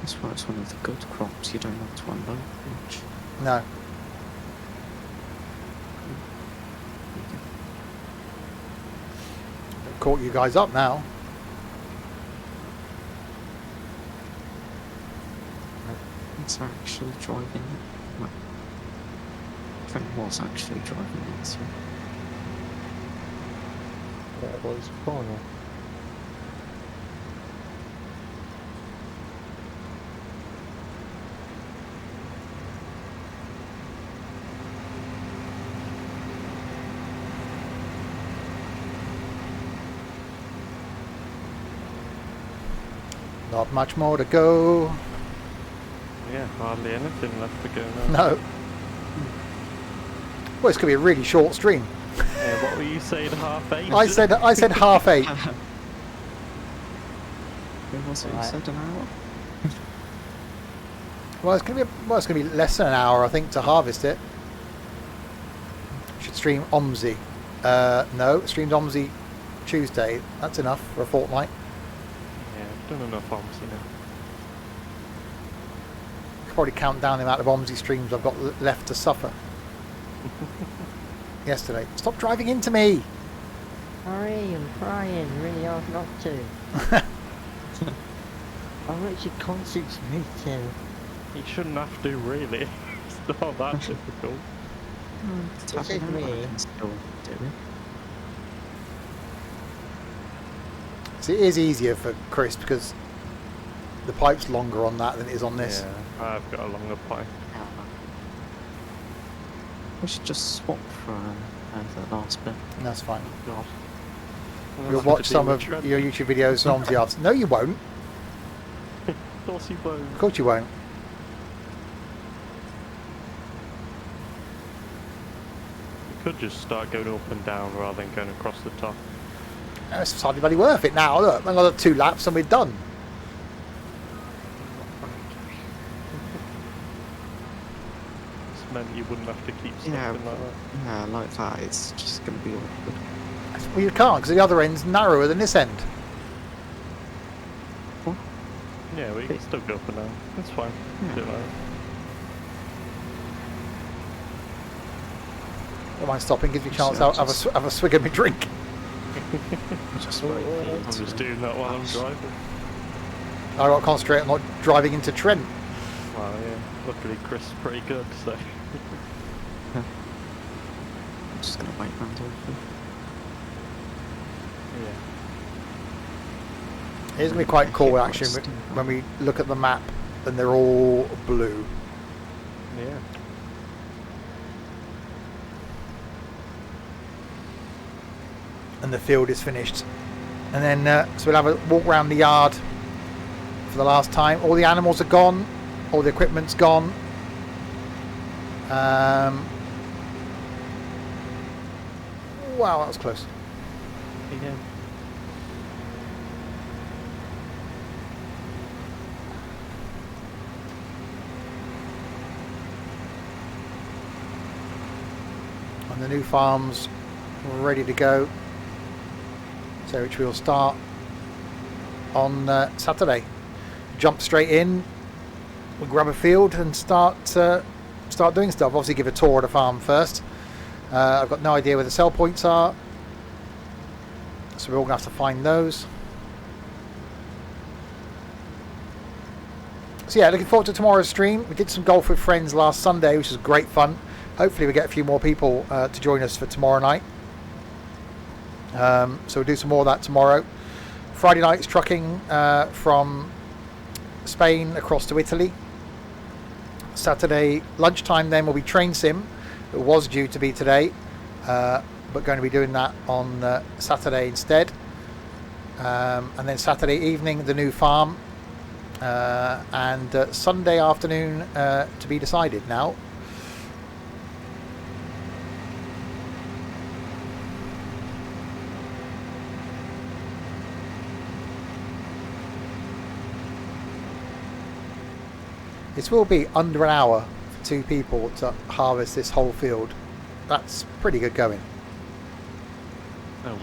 That's why it's one of the good crops you don't have to unload much.
No. Caught you guys up now.
It's actually driving it. Well, Trent was actually driving it, so
That was corner.
Not much more to go.
Yeah, hardly anything left to go now.
No. Well, it's going to be a really short stream.
Yeah, what were you saying, 8:30?
I said 8:30.
who was it who
Right.
said an hour?
Well, it's going to be less than an hour, I think, to harvest it. should stream OMSI. No, streamed OMSI Tuesday. That's enough for a fortnight.
Yeah, I've done enough arms, you know.
Could probably count down the amount of OMSI streams I've got left to suffer. Yesterday. Stop driving into me!
Sorry, I'm trying really hard not to. I'm actually concentrating.
You shouldn't have to, really. It's not that difficult.
This is me.
Still do it.
So it is easier for Chris because the pipe's longer on that than it is on this.
Yeah, I've got a longer pipe.
We should just swap for the last bit.
That's fine.
God.
We'll watch some of your YouTube videos on OMSI after. No, you won't.
Of course you won't.
Of course you won't.
You could just start going up and down rather than going across the top.
It's hardly bloody worth it now. Look, another 2 laps and we're done.
This meant you wouldn't have to keep stopping
Yeah,
like that.
yeah, like that. It's just going to be awkward.
Well, you can't because the other end's narrower than this end.
Yeah, we can still go up and down. That's fine.
Yeah.
Do it like that.
Don't mind stopping, gives you a chance
So
to have a swig of my drink.
Just
Oh,
wait.
oh,
I'm just doing that while I'm driving.
I've got to concentrate on not driving into Trent.
Well, yeah. Luckily, Chris is pretty good, so.
I'm just going to wait round over.
Yeah.
It's going to be quite cool actually when we look at the map and they're all blue.
Yeah.
And the field is finished. And then, so we'll have a walk around the yard for the last time. All the animals are gone. All the equipment's gone. Wow, that was close.
Yeah.
And the new farm's ready to go. So which we'll start on Saturday. Jump straight in. We'll grab a field and start doing stuff. Obviously give a tour of the farm first. I've got no idea where the sell points are. So we're all going to have to find those. So yeah, looking forward to tomorrow's stream. We did some golf with friends last Sunday, which was great fun. Hopefully we get a few more people to join us for tomorrow night. So we'll do some more of that tomorrow. Friday night's trucking from Spain across to Italy. Saturday lunchtime then will be train sim. It was due to be today, but going to be doing that on Saturday instead. And then Saturday evening the new farm, and Sunday afternoon to be decided now. This will be under an hour for 2 people to harvest this whole field. That's pretty good going.
Oh,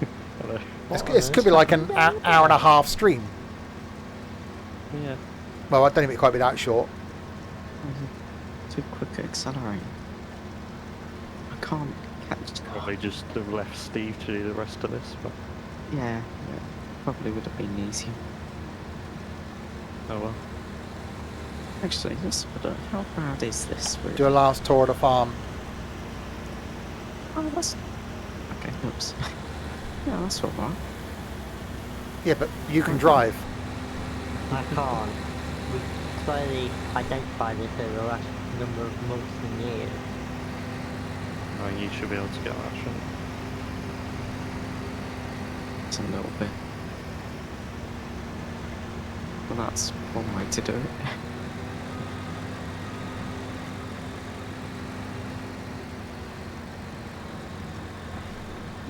yeah. Hello.
This could be like an hour and a half stream.
Yeah.
Well, I don't think it quite be that short.
Too quick at accelerating. I can't catch.
Probably just have left Steve to do the rest of this, but
Yeah, probably would have been easier.
oh well.
Actually, let's put a, how bad is this? Really?
Do a last tour of the farm.
Oh, that's okay. Oops. Yeah, that's all right.
Yeah, but you can drive.
I can't. We slowly identified this over the last number of months and years.
Oh, you should be able to get that, shouldn't you?
It's a little bit. Well, that's one way to do it.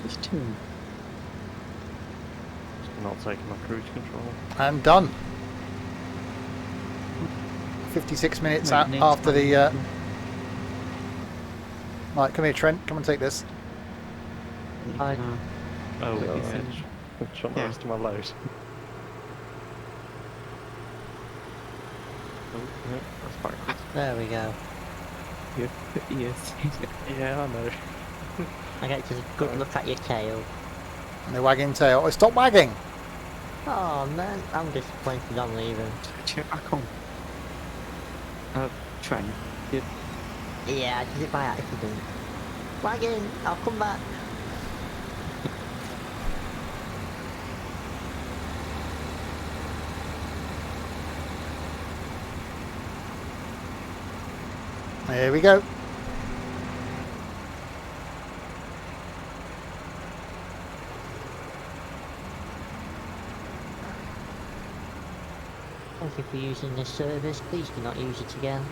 What are you doing?
Just not taking my cruise control.
And done. 56 minutes
Wait, next
after the
time.
Right, come here, Trent. Come and take this.
I-
Oh,
Yeah.
yeah. Shot the
Yeah.
rest of my load. Oh, yeah, that's backwards.
There we go.
Yes.
Yeah, I know.
I get just a good look at your tail.
And the wagging tail. Oh, stop wagging!
Oh man, I'm disappointed I'm leaving.
Check back on. Trent.
Yeah, I did it by accident. Wagon, I'll come back.
There we go.
Thank you for using this service. Please do not use it again.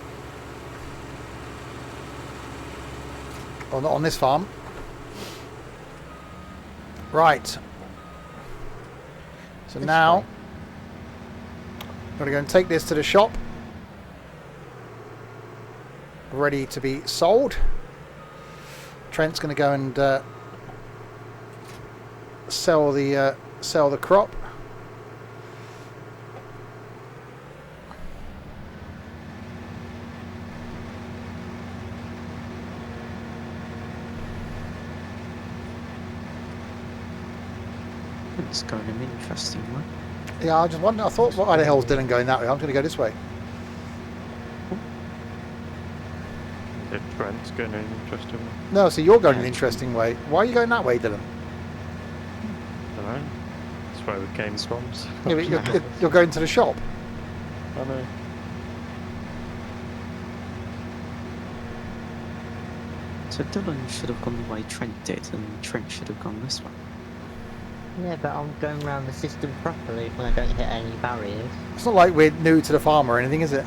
Oh, not on this farm. Right. So
This
now,
way.
I'm going to go and take this to the shop. Ready to be sold. Trent's going to go and sell the crop.
It's going an interesting way.
Yeah, I just wonder. I thought, why the hell's Dylan going that way? I'm going to go this way.
If Trent's going in an interesting one.
No, so you're going
Yeah,
an interesting way. Why are you going that way, Dylan?
I don't know. That's where we came from. So.
Yeah, but you're going to the shop.
I know.
So Dylan should have gone the way Trent did, and Trent should have gone this way.
Yeah, but I'm going around the system properly when I don't hit any barriers.
It's not like we're new to the farm or anything, is it?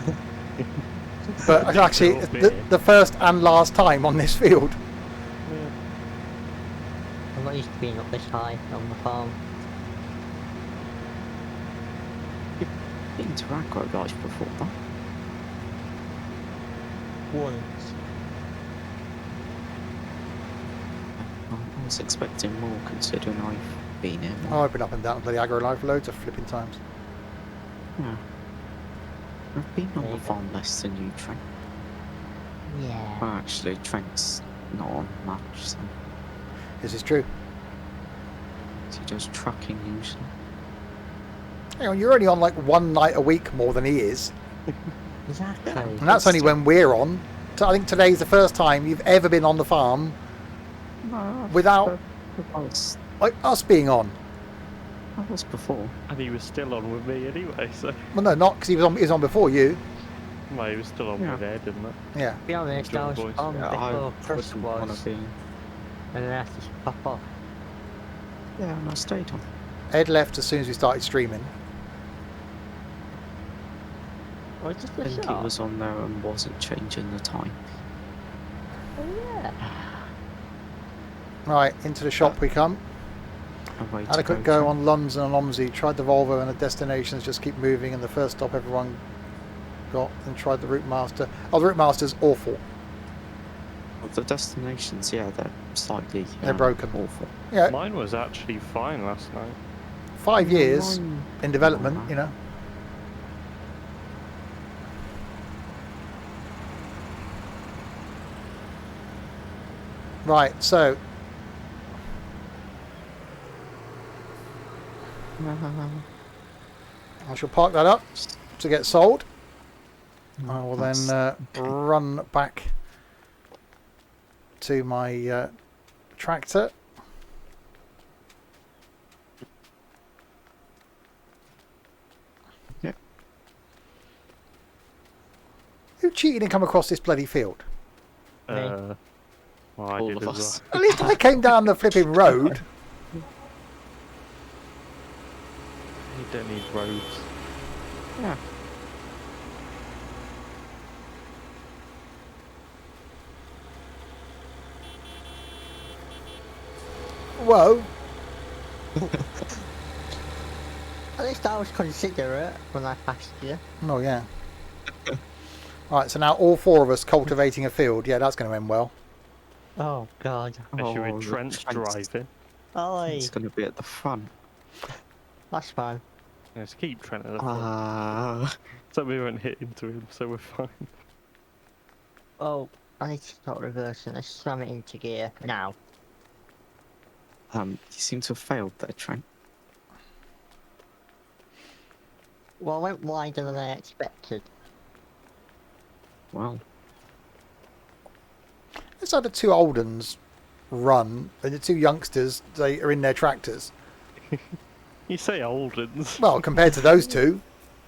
But actually,
Will be.
the first and last time on this field.
Yeah.
I'm not used to being up this high on the farm.
Been to Agro Life before, though.
Once.
I was expecting more, considering I've been here
Oh,
more.
I've been up and down bloody Agro Life loads of flipping times.
Yeah. I've been on
There
the
you go.
farm less than you, Trent.
Yeah.
Well, actually, Trent's not on much, so
This is true.
he does trucking usually.
Hang on, you're only on like one night a week more than he is.
Exactly.
And that's only when we're on. So I think today's the first time you've ever been on the farm
No,
without
I was
like us being on.
before.
And he was still on with me anyway, so.
Well, no, not because he was on before you.
Well, he was still on
Yeah.
with Ed, didn't it?
Yeah.
To be honest, I was
Enjoy the
on
Yeah,
before
I
Chris
wouldn't want
was,
to be.
and then I had to pop off.
Yeah, and I stayed on.
Ed left as soon as we started streaming.
Or just
I
the
think
shot.
he was on there and wasn't changing the time.
Oh, yeah.
Right, into the shop we come.
Away
Had
to
a quick go
Trent.
on Lunds and Alomzi. Tried the Volvo and the destinations just keep moving. And the first stop everyone got and tried the Route Master. Oh, the Route Master's awful.
The destinations, yeah, they're slightly
They're broken.
awful.
Yeah,
Mine was actually fine last night.
5 years
Mine-
in development, you know. Right, so I shall park that up to get sold. I will then
That's-
run back to my tractor.
Yep.
Who cheated and come across this bloody field?
Me.
Well, I
All
did
of
as
us.
At least I came down the flipping road.
well. You don't need roads.
Yeah.
Whoa.
At least I was considerate when I passed you.
Oh, yeah. Right, so now all four of us cultivating a field. Yeah, that's going to end well.
Oh god.
Especially
Oh,
with
the
Trent's
Trent's-
driving.
Oi!
It's going to be at the front.
That's fine.
Let's keep Trent at the front. So we won't hit into him, so we're fine.
Oh, I need to start reversing. Let's slam it into gear now.
You seem to have failed there, Trent.
Well, I went wider than I expected.
Well,
It's like the two old uns run, and the two youngsters, they are in their tractors.
You say old uns.
Well, compared to those two.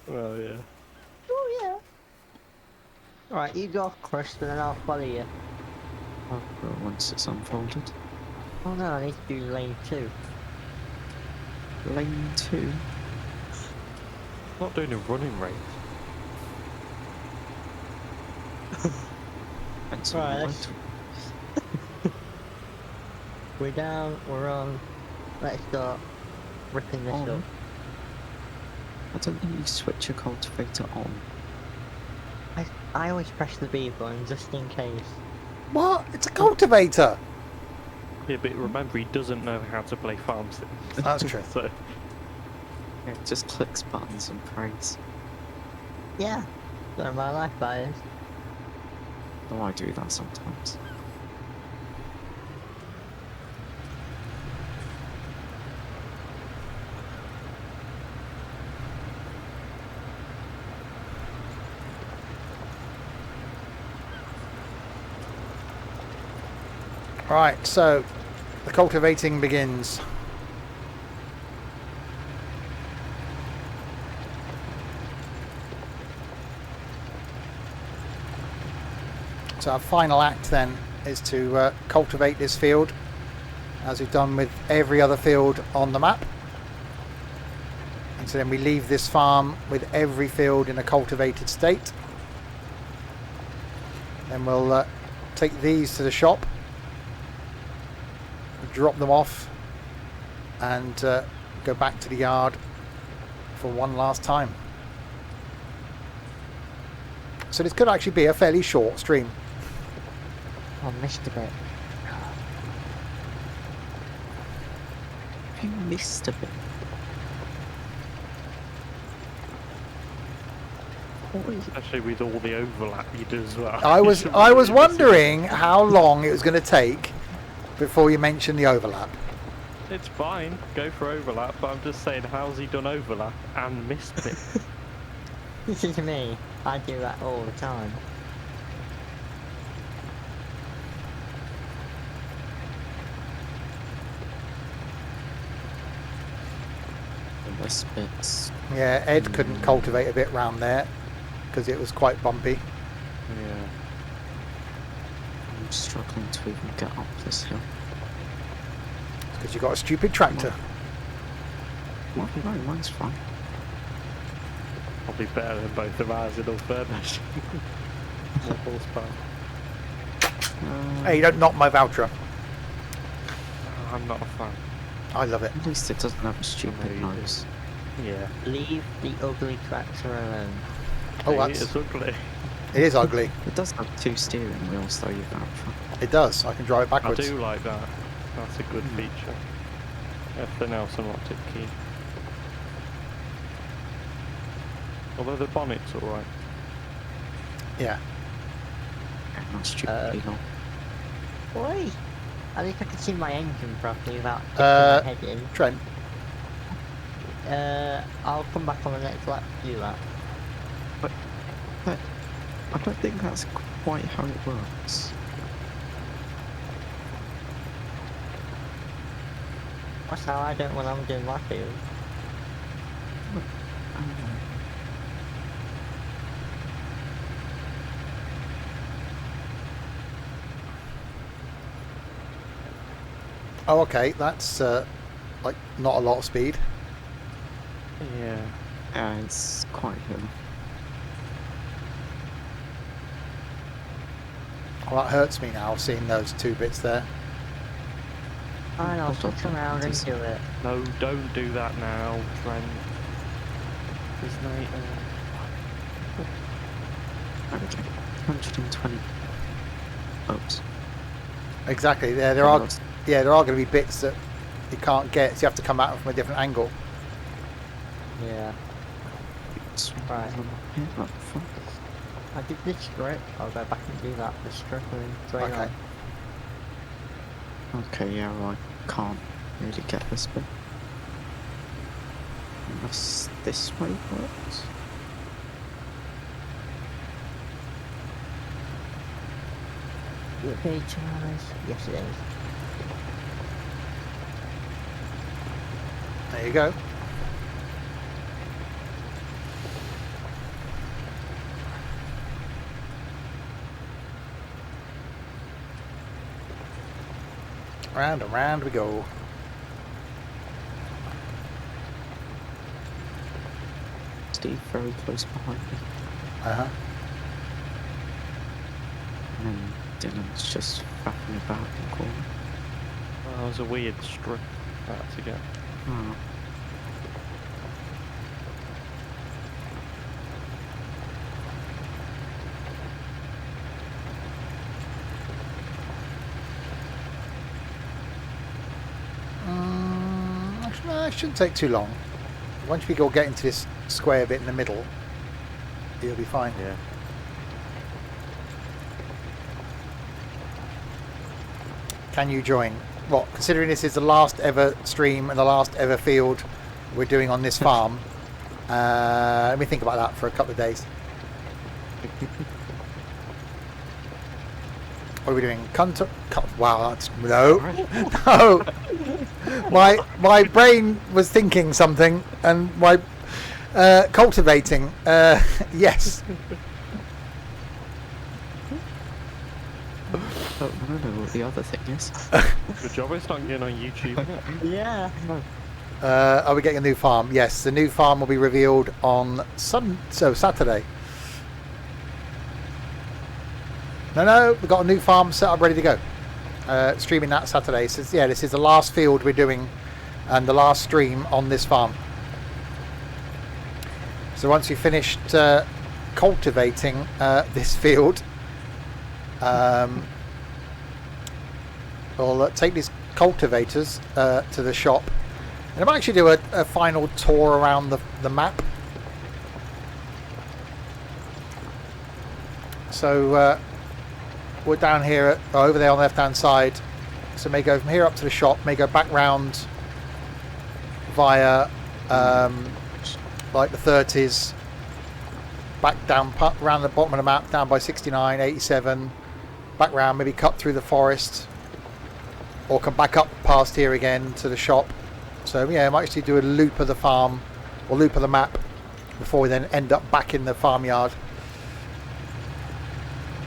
Well, yeah.
Oh yeah. Alright, you go off Chris, and then I'll follow you.
well, once it's unfolded.
Oh no, I need to do lane 2.
Lane 2.
Not doing a running race.
Depends
Right,
on the
let's-
light.
We're down, we're on. Let's start ripping this
On.
up.
I don't think you switch your cultivator on.
I always press the B button just in case.
What? It's a cultivator.
Yeah, but remember, he doesn't know how to play farm sim.
That's true.
So,
Yeah, it just clicks buttons and prays.
Yeah, so my life bias.
Oh, I do that sometimes.
Right, so the cultivating begins. So our final act then is to cultivate this field, as we've done with every other field on the map. And so then we leave this farm with every field in a cultivated state. Then we'll take these to the shop, drop them off, and go back to the yard for one last time. So this could actually be a fairly short stream.
I missed a bit.
You missed a bit.
especially with all the overlap you do as well.
I
You
was
should
I
really
was
be
wondering how long it was going to take before you mentioned the overlap.
serious. It's fine, go for overlap, but I'm just saying, how's he done overlap and missed it?
This is me. I do that all the time.
This bit's
Yeah, Ed couldn't cultivate a bit round there because it was quite bumpy.
Yeah.
I'm struggling to even get up this hill.
Because you got a stupid tractor.
Well, no, mine's fine.
Probably better than both of ours in all fairness. More horsepower.
Hey, you don't knock my voucher.
Oh, I'm not a fan.
I love it.
At least it doesn't have a
No,
stupid
you
nose.
Yeah.
Leave the ugly tractor alone.
Oh,
Hey,
that's
it's ugly.
it is ugly.
It does have 2 steering wheels though, you voucher.
It does. I can drive it
I
backwards.
do like that. That's a good feature. Everything else I'm not too keen. Although the bonnet's alright.
Yeah.
And not stupidly long.
Oi! At least I can see my engine properly without dipping
Uh,
my head in.
Trent,
I'll come back on the next lap to do that.
But I don't think that's quite how it works.
That's how I don't when I'm doing my field.
oh okay, that's like not a lot of speed.
Yeah.
Yeah, it's quite hilly.
Well, that hurts me now seeing those two bits there.
Fine, I'll
Hold on,
switch around and do it.
No, don't do that now, Trent. There's no...
There we go. 120. Oops.
Exactly. Yeah, there are going to be bits that you can't get, so you have to come at them from a different angle.
Yeah. Right. I did this strip. I'll go back and do that. The strip and straight
Okay.
on.
Okay, yeah, well, I can't really get this bit. Unless this way works.
You okay, Charles? Yes, it is.
There you go. Round and round we go.
Steve very close behind me.
Uh-huh.
And then Dylan's just faffing about in the corner.
Oh, that was a weird strip to get.
Oh.
Actually, no, it shouldn't take too long. Once we get into this square bit in the middle, it'll be fine.
Yeah.
Can you join? What, considering this is the last ever stream and the last ever field we're doing on this farm, let me think about that for a couple of days. What are we doing? Wow, that's no. No. My brain was thinking something, and my cultivating. Yes.
Oh, I don't know what the other thing is.
Good job it's not getting on YouTube.
Yeah.
Are we getting a new farm? Yes, the new farm will be revealed on Saturday. No, we've got a new farm set up ready to go. Streaming that Saturday. So yeah, this is the last field we're doing and the last stream on this farm. So once we've finished cultivating this field, we'll take these cultivators to the shop, and I might actually do a final tour around the map. So we're down here, over there on the left hand side, so may go from here up to the shop, may go back round via like the 30s, back down around the bottom of the map, down by 69, 87, back round, maybe cut through the forest, or come back up past here again to the shop. So yeah, I might actually do a loop of the farm or loop of the map before we then end up back in the farmyard.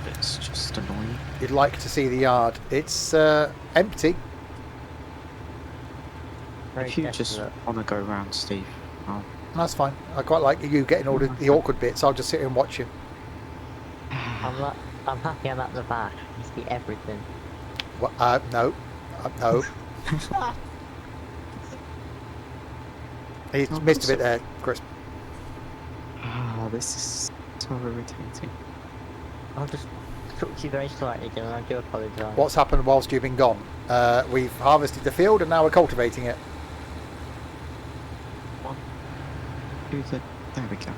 It's just annoying.
You'd like to see the yard. It's empty.
If you just want to go round, Steve,
That's fine. I quite like you getting all the awkward bits. I'll just sit here and watch you.
I'm happy I'm at the back. You see everything.
What, no. No. He's missed a bit there, Chris.
this is so irritating.
I'll just talk to you very slightly, Dylan. I do apologise.
What's happened whilst you've been gone? We've harvested the field and now we're cultivating it.
There we go.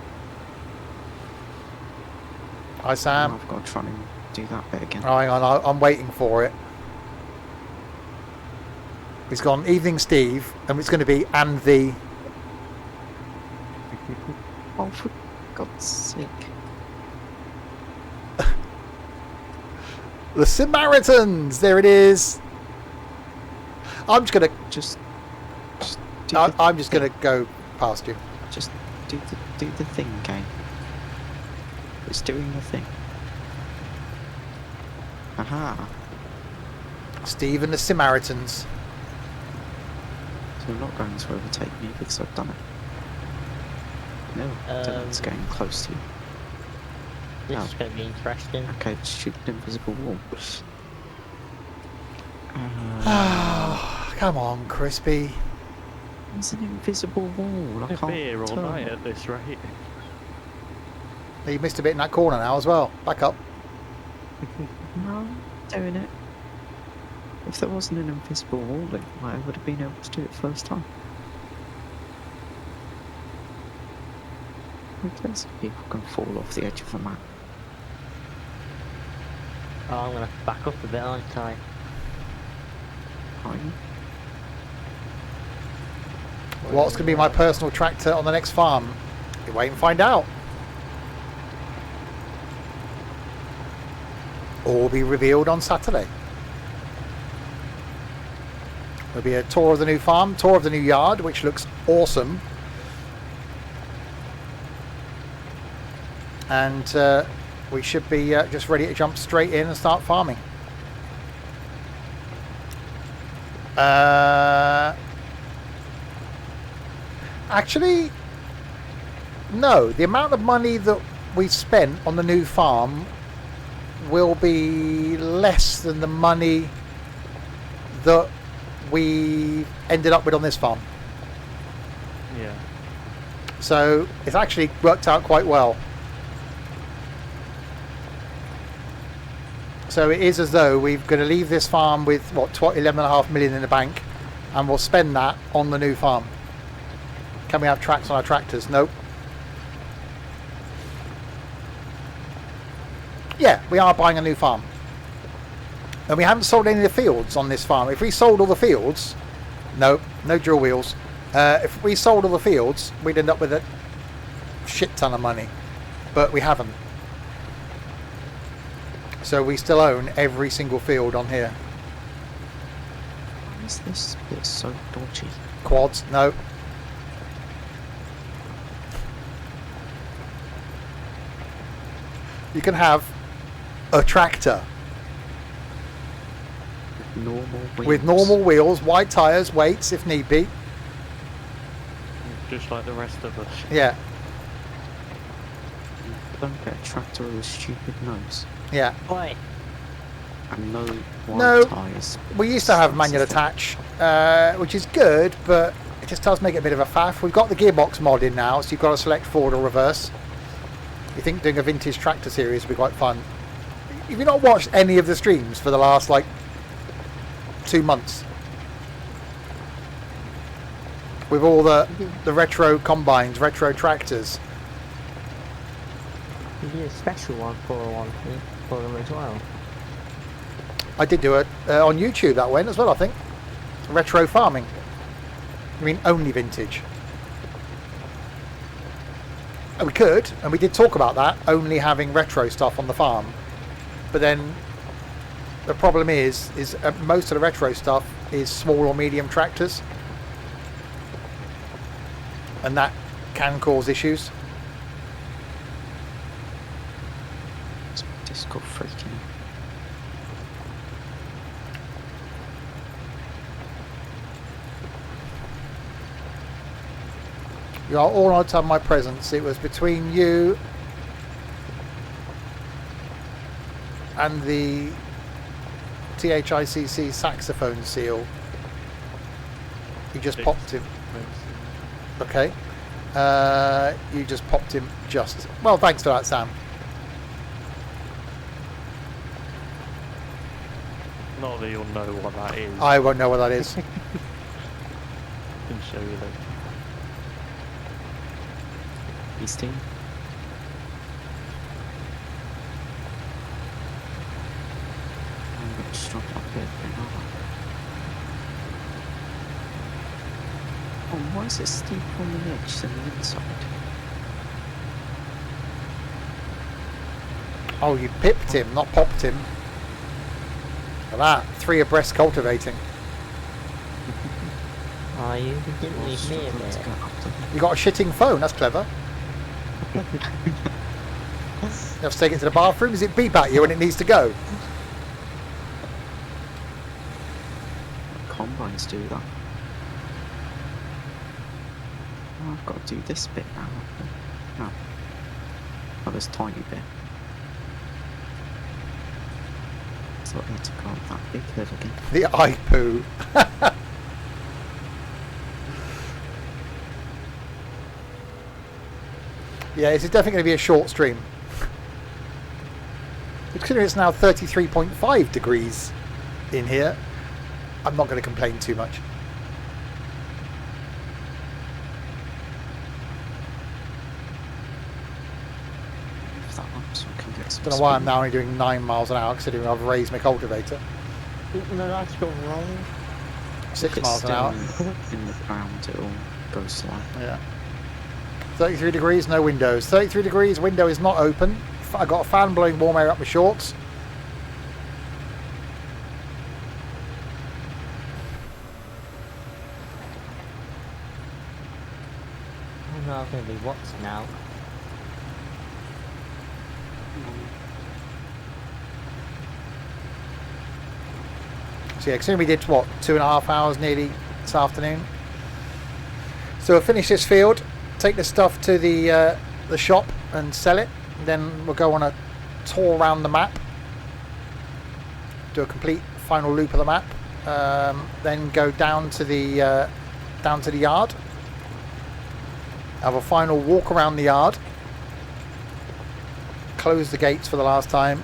Hi, Sam.
I've got to try and do that bit again.
Oh, hang on, I'm waiting for it. He's gone, evening Steve, and it's going to be and the...
Oh, for God's sake.
The Samaritans! There it is! I'm just going to...
Just
I'm just going to go past you.
Just do the thing, game. It's doing the thing. Aha.
Steve and the Samaritans.
So you're not going to overtake me because I've done it. No, Dylan's getting close to you.
This is going to be interesting.
Okay, shoot an invisible wall.
Come on, Crispy.
It's an invisible wall. I
It's
can't
beer all
turn
night
it.
at this rate.
You missed a bit in that corner now as well. Back up.
No, doing it. If there wasn't an invisible wall, I would have been able to do it first time. Who cares if people can fall off the edge of a map?
Oh, I'm gonna back up a bit, aren't I?
Are you?
What's going to be my personal tractor on the next farm? You wait and find out. All will be revealed on Saturday. There'll be a tour of the new farm, tour of the new yard, which looks awesome. And we should be just ready to jump straight in and start farming. Actually, no. The amount of money that we spent on the new farm will be less than the money that we ended up with on this farm.
Yeah.
So it's actually worked out quite well. So it is as though we're going to leave this farm with, what, 11.5 million in the bank, and we'll spend that on the new farm. Can we have tracks on our tractors? Nope. Yeah, we are buying a new farm. And we haven't sold any of the fields on this farm. If we sold all the fields, no drill wheels. If we sold all the fields, we'd end up with a shit ton of money. But we haven't. So we still own every single field on here.
Why is this bit so dodgy?
Quads, no. You can have a tractor with normal wheels, wide tyres, weights if need be.
Just like the rest of us.
Yeah,
Don't get a tractor with a stupid nose.
yeah.
Oi!
And no
No.
wide tyres.
We used to have manual attach, which is good, but it just does make it a bit of a faff. We've got the gearbox mod in now, so you've got to select forward or reverse. You think doing a vintage tractor series would be quite fun. Have you not watched any of the streams for the last, like, 2 months? With all the retro combines, retro tractors.
You did a special one for them as well.
I did do it on YouTube, that went as well, I think. Retro farming. I mean, only vintage. We could, and we did talk about that, only having retro stuff on the farm. But then the problem is most of the retro stuff is small or medium tractors. And that can cause issues.
It's disco freaking.
You are all out of my presence. It was between you and the THICC saxophone seal. You just popped him. Okay. You just popped him just. Well, thanks for that, Sam.
Not that you'll know what that is.
I won't know what that is.
I can show you later.
Peace team. I'm going to stop up here for now. Oh, why is it steep on the edge than the inside?
Oh, you pipped him, not popped him. Look at that. 3 abreast cultivating.
Oh, you didn't leave me a bit.
You got a shitting phone. That's clever. You have to take it to the bathroom. Does it beep at you when it needs to go?
Combines do that. Oh, I've got to do this bit now. No. Oh, this tiny bit. Thought I had to go up that big hill again.
The eye poo. Yeah, this is definitely going to be a short stream. Considering it's now 33.5 degrees in here, I'm not going to complain too much.
If that up so I can get some
Don't know why I'm
speed.
now only doing 9 miles an hour considering I've raised my cultivator.
No, that's gone wrong.
6
If it's
miles an hour.
still in the ground, it'll go slow.
Yeah. 33 degrees, no windows. 33 degrees, window is not open. I got a fan blowing warm air up my shorts.
Oh no, I'm going to be what's now?
So yeah, considering we did what, 2.5 hours nearly this afternoon. So we'll finish this field, take the stuff to the shop and sell it. Then we'll go on a tour around the map, do a complete final loop of the map. Then go down to the yard. Have a final walk around the yard. Close the gates for the last time.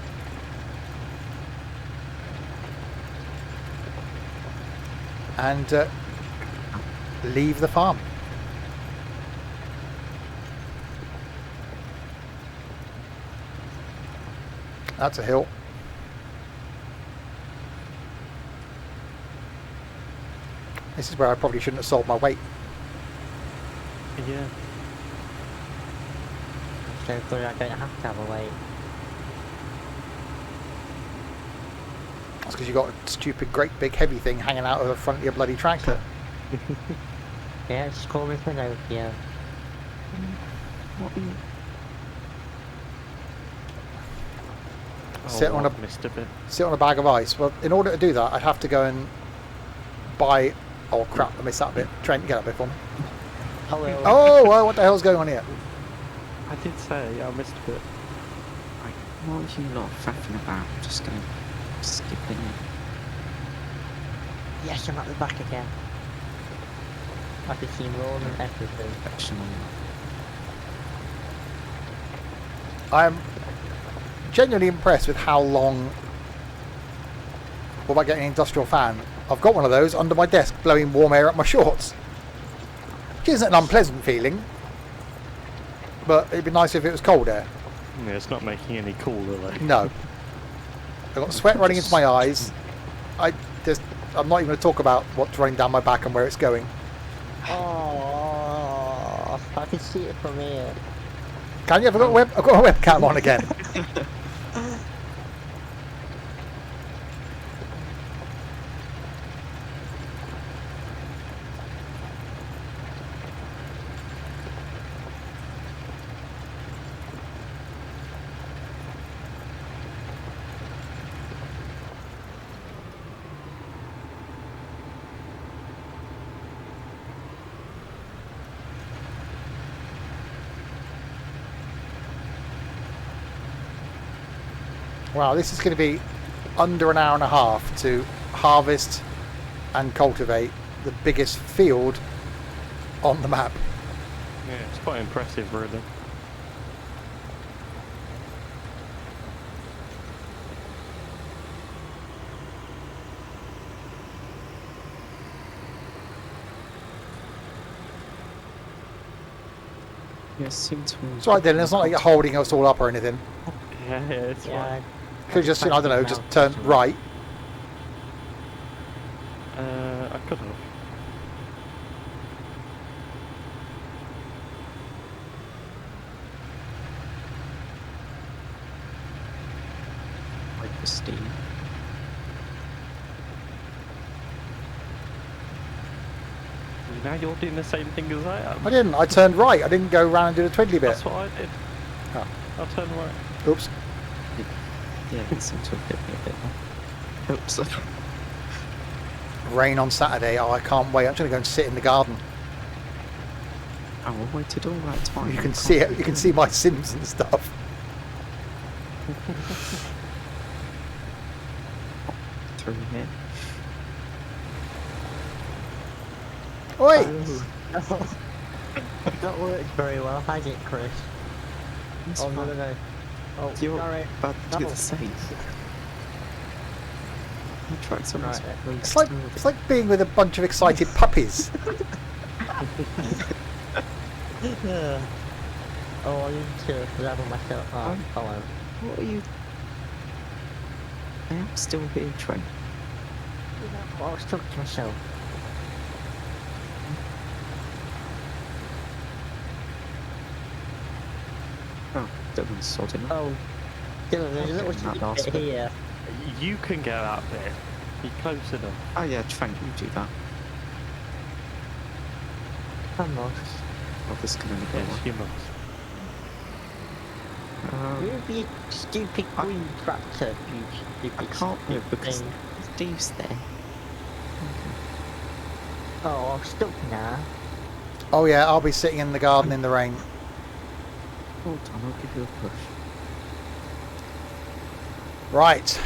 And leave the farm. That's a hill. This is where I probably shouldn't have sold my weight.
Yeah.
So good I don't have to have a weight.
That's because you got a stupid, great, big, heavy thing hanging out of the front of your bloody tractor.
Yeah, just call me Pinocchio.
What are you...
Sit on a
missed a bit.
sit on a bag of ice. Well, in order to do that, I'd have to go and buy. Oh crap! I missed that bit. Trent, get up here for me.
Hello.
Oh, well, what the hell's going on here?
I did say I missed a bit.
Right, what are you lot faffing about? I'm just going to skip in it.
Yes, I'm at the back again. I can see more than everything.
Action on
I'm genuinely impressed with how long. What about getting an industrial fan? I've got one of those under my desk, blowing warm air up my shorts. Which isn't an unpleasant feeling, but it'd be nice if it was cold air.
Yeah, it's not making any cooler though.
No. I've got sweat running into my eyes. I'm not even going to talk about what's running down my back and where it's going.
Oh, I can see it from here.
Can you? I've got a webcam on again. Wow, this is going to be under an hour and a half to harvest and cultivate the biggest field on the map.
Yeah, it's quite impressive really.
Yeah, it seemed to...
It's all right, Dylan. It's not like you're holding us all up or anything.
Yeah, it's fine.
Could just, I don't know, just turn right.
I could have.
Like the steam.
Now you're doing the same thing as I am.
I didn't. I turned right. I didn't go around and do the twiddly bit.
That's what I did.
Oh.
I'll turn right.
Oops.
Yeah, it seemed to have hit me a bit more. Oops.
Rain on Saturday. Oh, I can't wait. I'm going to go and sit in the garden.
Oh, I waited all that time.
You
I
can
can't
see it. You
believe
can see my Sims and stuff.
through here.
Oi!
That worked very well, has it, Chris?
It's
Oh, no,
fine.
no, no. Oh,
You're
sorry.
about to do
No.
the same. My tractor must
Right.
be
It's like being with a bunch of excited puppies.
Oh, I need to level myself up. Hello.
What are you? I am still here, Trent.
I was talking to myself.
Oh, Dylan's sodding.
Oh, Dylan, there's a little
Okay, that
secret
last bit.
here.
You can get out there. You're close enough.
Oh yeah, Trent, you do that.
Come on.
Oh, this can only go
Yes,
one.
you must.
Move your stupid green tractor, you
I
stupid
can't move because
thing.
Steve's there.
Oh, I'm stuck now.
Oh yeah, I'll be sitting in the garden in the rain.
Hold on, I'll give you a push.
Right.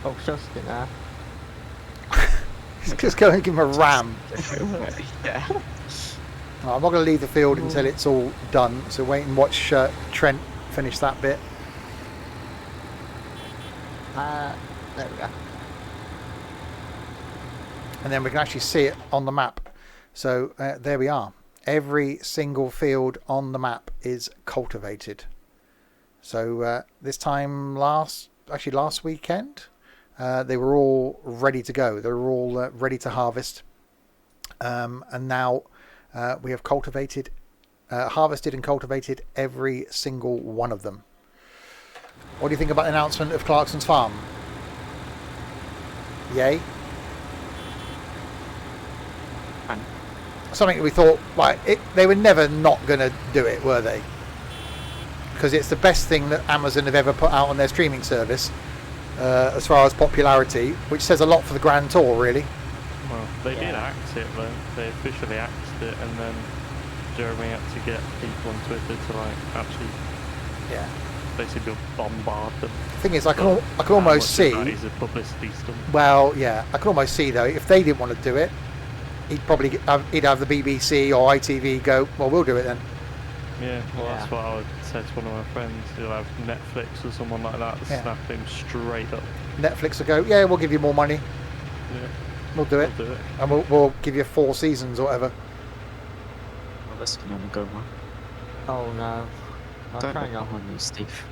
Oh, just now.
Just go and give him a ram.
Yeah.
Oh, I'm not going to leave the field until it's all done. So wait and watch Trent finish that bit.
There we go.
And then we can actually see it on the map. So there we are. Every single field on the map is cultivated. So this time last weekend, they were all ready to go. They were all ready to harvest. And now we have harvested and cultivated every single one of them. What do you think about the announcement of Clarkson's farm? Yay?
And
Something we thought, they were never not going to do it, were they? Because it's the best thing that Amazon have ever put out on their streaming service, as far as popularity, which says a lot for the Grand Tour, really.
Well, they did
Yeah.
axe it though. They officially axed it, and then Jeremy had to get people on Twitter to actually
Yeah.
basically bombard them.
The thing is, I can
But
almost
how much
see.
of that is a publicity stunt.
Well, yeah, I can almost see though. If they didn't want to do it, he'd have the BBC or ITV go. Well, we'll do it then.
Yeah, well,
Yeah.
that's what I would say to one of my friends. You'll have Netflix or someone like that to
Yeah.
snap him straight up.
Netflix will go. Yeah, we'll give you more money.
Yeah,
We'll do it,
they'll do it.
and we'll give you 4 seasons or whatever.
well, this can only go one.
Oh no. I'll
Don't
try
look
not.
behind you, Steve.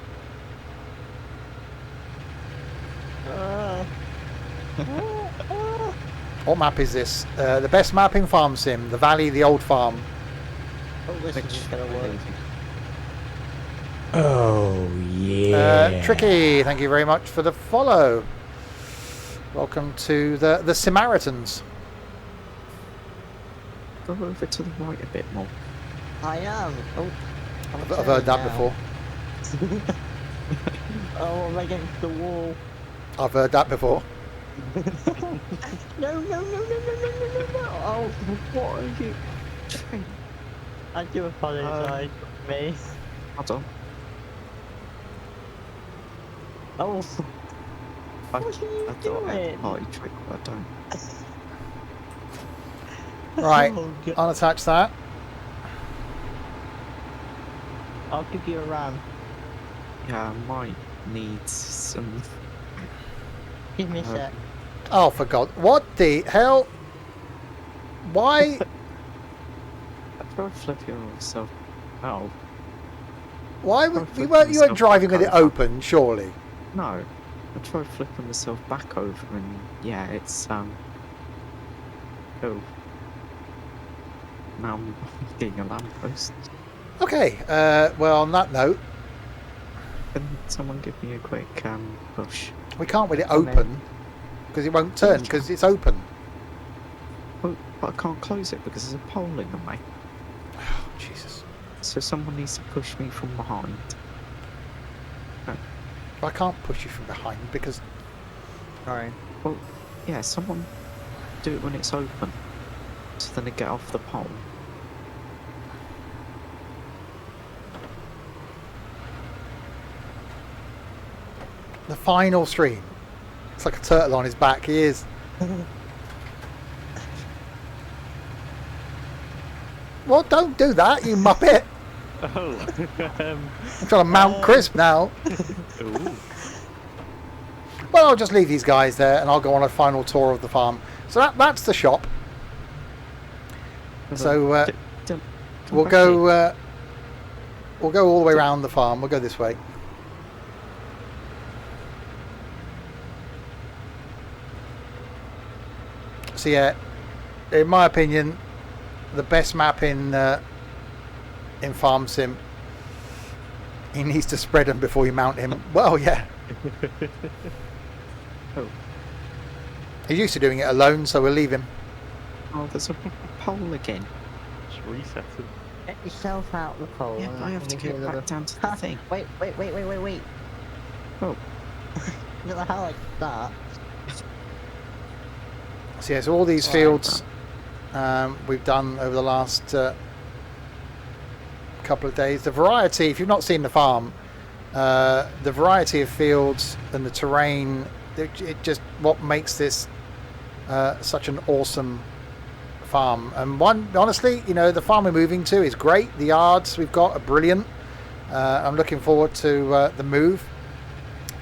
What map is this? The best map in Farm Sim. The Valley, the Old Farm.
Oh, this
Which
isn't gonna work.
Oh yeah.
Tricky, thank you very much for the follow. Welcome to the Samaritans.
Go over to the right a bit more.
I am. Oh,
I've heard that before.
Oh, I'm against the wall.
I've heard that before.
No, no, no, no, no, no, no, no, no. Oh,
What are you? Trent,
I do apologise, me.
hold on.
Oh,
I,
what are you
I thought I had a
doing?
party trick, but I don't.
Right,
Oh, God.
unattach that.
I'll give you a ram.
Yeah, I might need some.
Give me a sec.
Oh, for God! What the hell? Why?
I tried flipping myself. Oh
Why
Oh,
would you
flipping
weren't
myself
driving
back
with it
over.
open? Surely.
no! I tried flipping myself back over, and yeah, it's Oh. Now I'm getting a lamppost.
Okay. Well, on that note,
Can someone give me a quick push?
we can't with it
Come in.
open because it won't turn because it's open.
Oh, but I can't close it because there's a pole in the way.
Oh, Jesus!
So someone needs to push me from behind.
I can't push you from behind because
Sorry.
Well, yeah, someone do it when it's open. So then they get off the pole.
the final stream. It's like a turtle on his back. He is. Well, don't do that, you muppet.
Oh,
I'm trying to mount Crisp now.
ooh.
well, I'll just leave these guys there and I'll go on a final tour of the farm. So that's the shop. So we'll go all the way around the farm. We'll go this way. So yeah, in my opinion, the best map in Farm Sim. He needs to spread them before you mount him. Well, yeah.
Oh.
He's used to doing it alone, so we'll leave him.
Oh, there's a pole again.
Just reset it.
Get yourself out the pole.
Yeah, but I have to get back down to the thing.
Wait.
Oh.
Look at how I start.
So yeah, so all these fields we've done over the last couple of days. The variety, if you've not seen the farm, the variety of fields and the terrain, it just what makes this such an awesome farm. And honestly, the farm we're moving to is great. The yards we've got are brilliant. I'm looking forward to the move.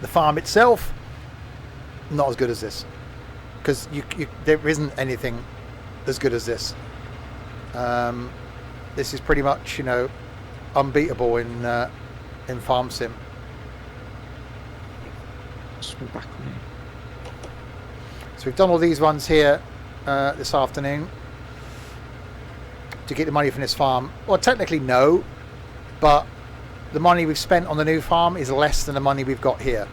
The farm itself, not as good as this, because there isn't anything as good as this. This is pretty much unbeatable in Farm Sim.
Swing back on it.
So we've done all these ones here this afternoon to get the money from this farm. Well, technically no, but the money we've spent on the new farm is less than the money we've got here.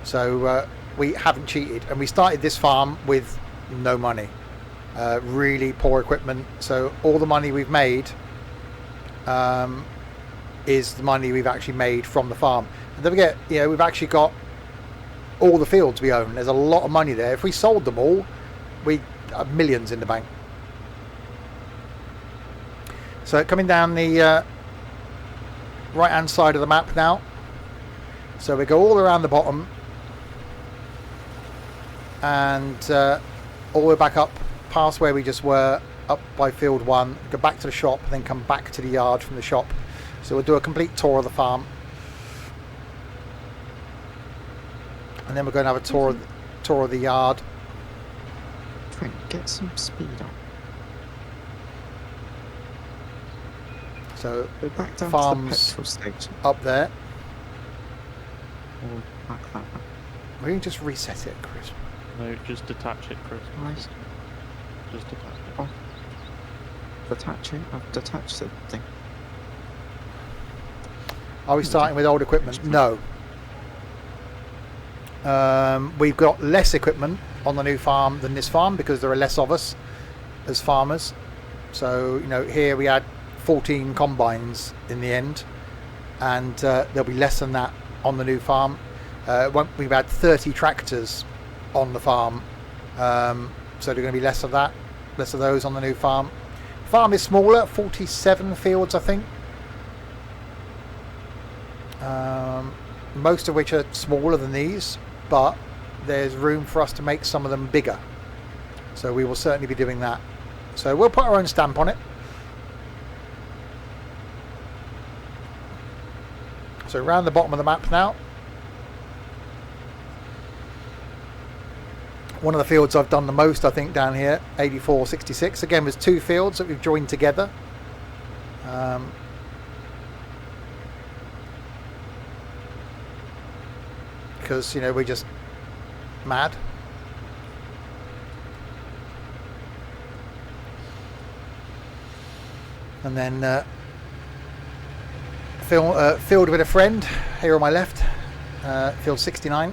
So we haven't cheated, and we started this farm with no money, really poor equipment. So all the money we've made is the money we've actually made from the farm. And don't forget, we've actually got all the fields we own. There's a lot of money there. If we sold them all, we have millions in the bank. So coming down the right hand side of the map now. So we go all around the bottom and all the way back up past where we just were, up by field 1, go back to the shop, and then come back to the yard from the shop. So we'll do a complete tour of the farm, and then we're going to have a tour of the yard.
Trent, get some speed up.
So
Go back down
farms
to the petrol station.
up there.
Or back that way.
We can just reset it, Chris.
No, just detach it, Chris.
Nice.
Just detach it.
Oh. Detach it. I've detached the thing.
Are we starting with old equipment? No. We've got less equipment on the new farm than this farm because there are less of us as farmers. So, here we had 14 combines in the end, and there'll be less than that on the new farm. We've had 30 tractors on the farm, so there are going to be less of those on the new farm. Farm is smaller, 47 fields I think, most of which are smaller than these, but there's room for us to make some of them bigger, so we will certainly be doing that. So we'll put our own stamp on it. So around the bottom of the map now. One of the fields I've done the most, I think, down here, 8466. Again, there's 2 fields that we've joined together. Because, we're just mad. And then field with a friend here on my left, field 69.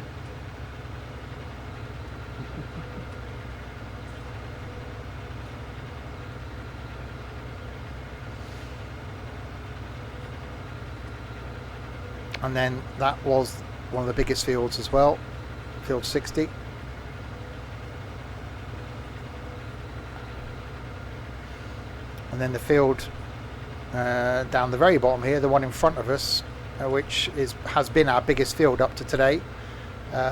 And then that was one of the biggest fields as well, field 60. And then the field down the very bottom here, the one in front of us, which has been our biggest field up to today,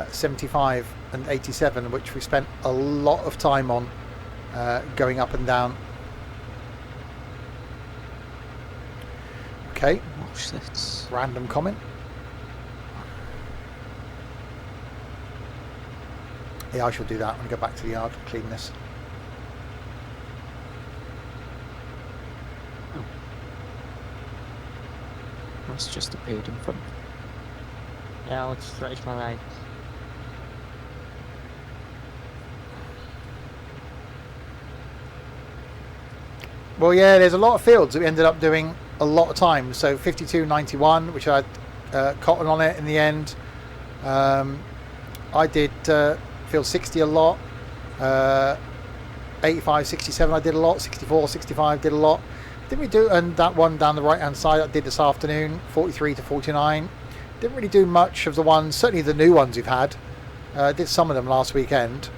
75 and 87, which we spent a lot of time on, going up and down. Okay,
Watch this.
random comment. Yeah, I shall do that when I go back to the yard, clean this.
That's just appeared in front.
Yeah, I'll stretch my legs.
Well, yeah, there's a lot of fields that we ended up doing a lot of times. So 52.91, which I had cotton on it in the end. I did field 60 a lot. 85.67 I did a lot. 64.65 did a lot. Didn't we do, and that one down the right hand side I did this afternoon, 43 to 49. Didn't really do much of the ones, certainly the new ones we've had. Did some of them last weekend,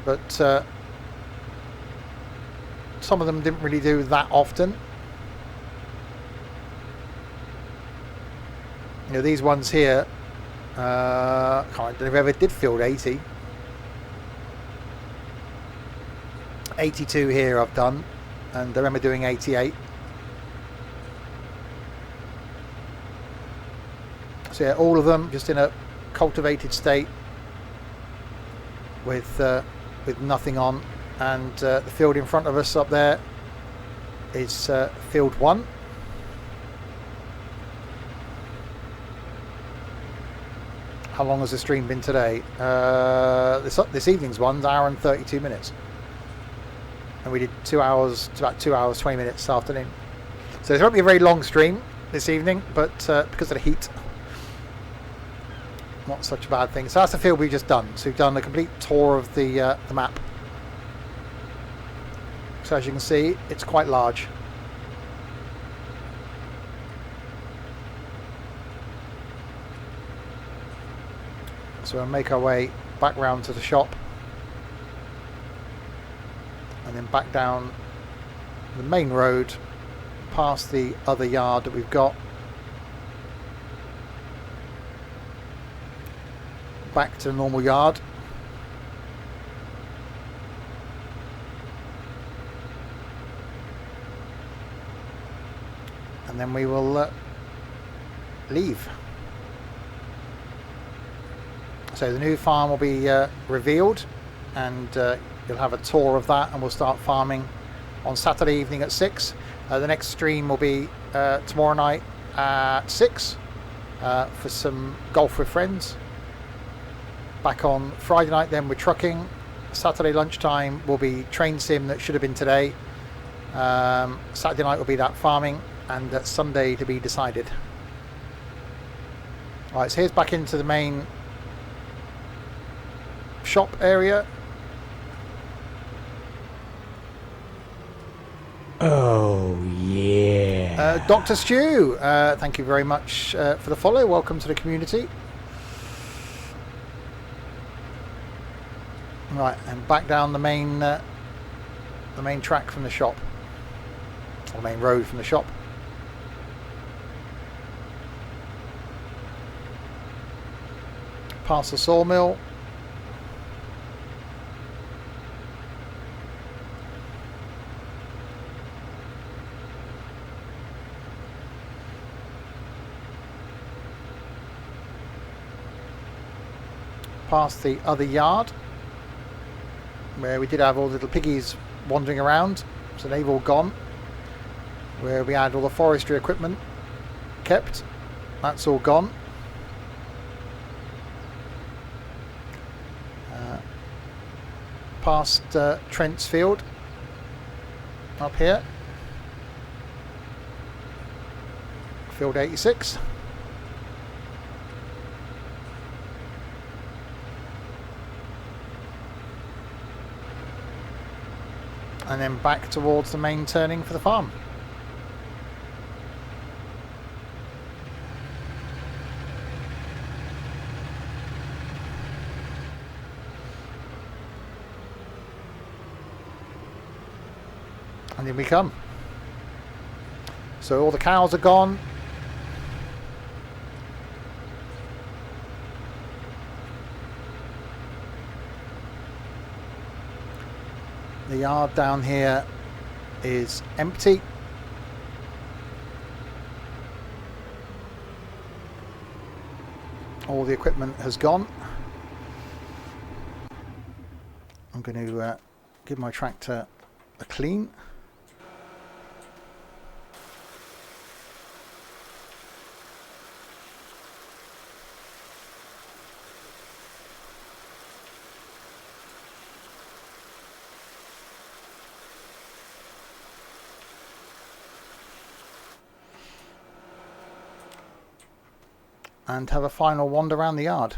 but some of them didn't really do that often. You know, these ones here, I don't know if I ever did field 80. 82 here I've done, and I remember doing 88. So yeah, all of them just in a cultivated state with nothing on. And the field in front of us up there is field 1. How long has the stream been today? This evening's one's hour and 32 minutes. And we did 2 hours, it's about 2 hours 20 minutes this afternoon. So it won't be a very long stream this evening, but because of the heat, not such a bad thing. So that's the field we've just done. So we've done a complete tour of the map. So as you can see, it's quite large. So we'll make our way back round to the shop and then back down the main road past the other yard that we've got, back to the normal yard. And then we will leave. So the new farm will be revealed, and you'll have a tour of that, and we'll start farming on Saturday evening at 6. The next stream will be tomorrow night at 6 for some golf with friends. Back on Friday night then we're trucking. Saturday lunchtime will be train sim that should have been today. Saturday night will be that farming, and Sunday to be decided. Alright, so here's back into the main shop area.
Oh yeah.
Dr. Stew, thank you very much for the follow. Welcome to the community. Right, and back down the main track from the shop, or the main road from the shop. Past the sawmill. Past the other yard, where we did have all the little piggies wandering around, so they've all gone. Where we had all the forestry equipment kept, that's all gone. Past Trent's field up here, field 86. And then back towards the main turning for the farm. And in we come. So all the cows are gone. The yard down here is empty. All the equipment has gone. I'm going to give my tractor a clean. And have a final wander around the yard.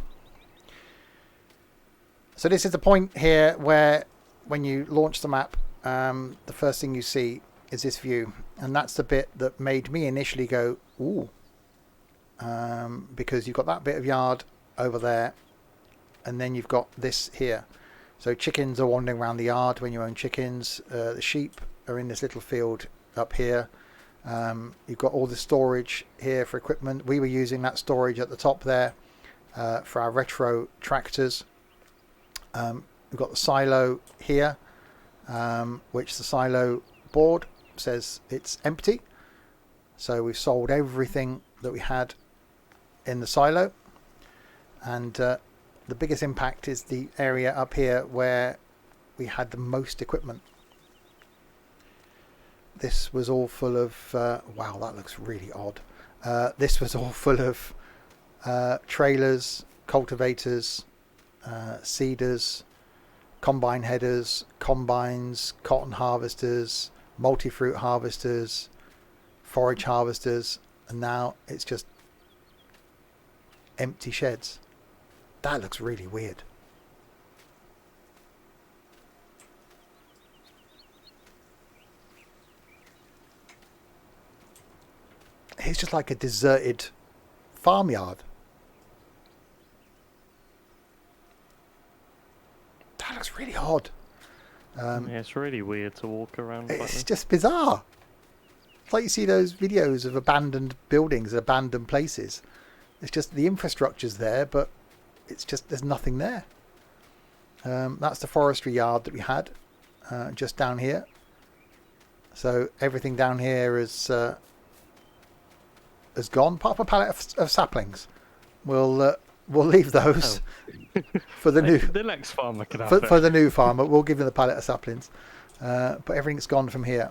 So this is the point here where when you launch the map, the first thing you see is this view. And that's the bit that made me initially go, ooh. Because you've got that bit of yard over there. And then you've got this here. So chickens are wandering around the yard when you own chickens. The sheep are in this little field up here. You've got all the storage here for equipment. We were using that storage at the top there for our retro tractors. We've got the silo here, which the silo board says it's empty. So we've sold everything that we had in the silo. And the biggest impact is the area up here where we had the most equipment. This was all full of, wow, that looks really odd. This was all full of trailers, cultivators, seeders, combine headers, combines, cotton harvesters, multi-fruit harvesters, forage harvesters, and now it's just empty sheds. That looks really weird. It's just like a deserted farmyard. That looks really odd.
Yeah, it's really weird to walk around.
It's just bizarre. It's like you see those videos of abandoned buildings, abandoned places. It's just the infrastructure's there, but it's just there's nothing there. That's the forestry yard that we had just down here. So everything down here is gone, apart from a pallet of saplings. We'll leave those for the
the next farmer can have
for the new farmer. We'll give them the pallet of saplings, but everything's gone from here.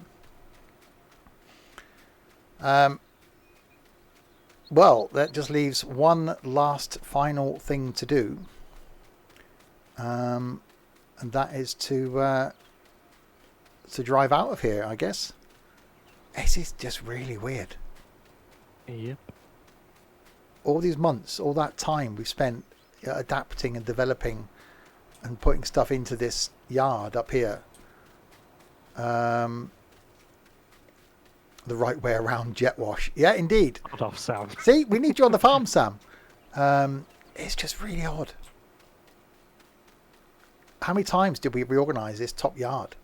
Well, that just leaves one last final thing to do, and that is to drive out of here, I guess. This is just really weird.
Yep.
All these months, all that time we've spent adapting and developing and putting stuff into this yard up here. The right way around, jet wash. Yeah, indeed.
Hold off, Sam.
See, we need you on the farm, Sam. It's just really odd. How many times did we reorganise this top yard?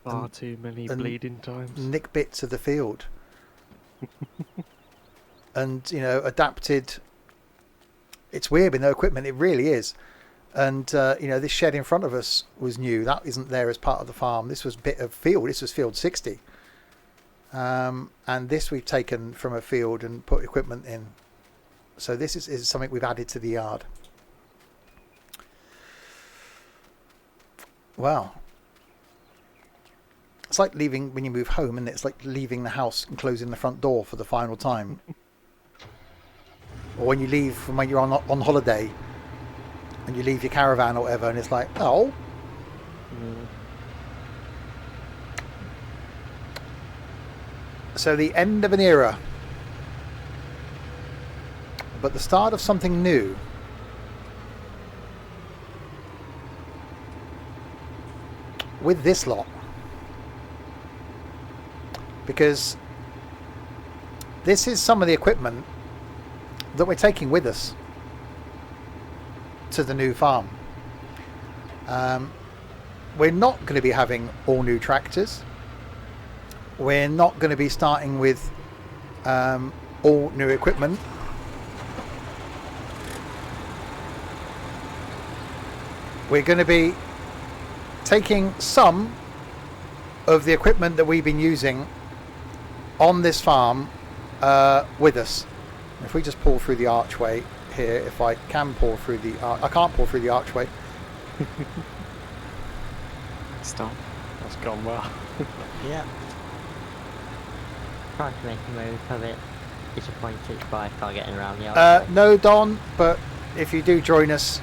Far too many bleeding times.
Nick bits of the field. And, adapted. It's weird with no equipment. It really is. And, this shed in front of us was new. That isn't there as part of the farm. This was a bit of field. This was field 60. And this we've taken from a field and put equipment in. So this is something we've added to the yard. Well, it's like leaving when you move home, and it's like leaving the house and closing the front door for the final time. Or when you leave from when you're on holiday and you leave your caravan or whatever, and it's like, oh. So the end of an era, but the start of something new. With this lot. Because this is some of the equipment that we're taking with us to the new farm. We're not going to be having all new tractors. We're not going to be starting with all new equipment. We're going to be taking some of the equipment that we've been using on this farm with us. If we just pull through the archway here, if I can pull through the I can't pull through the archway.
start.
That's gone well.
Yeah. Tried to make a move, a bit disappointed by car getting around the outside.
No, Don, but if you do join us,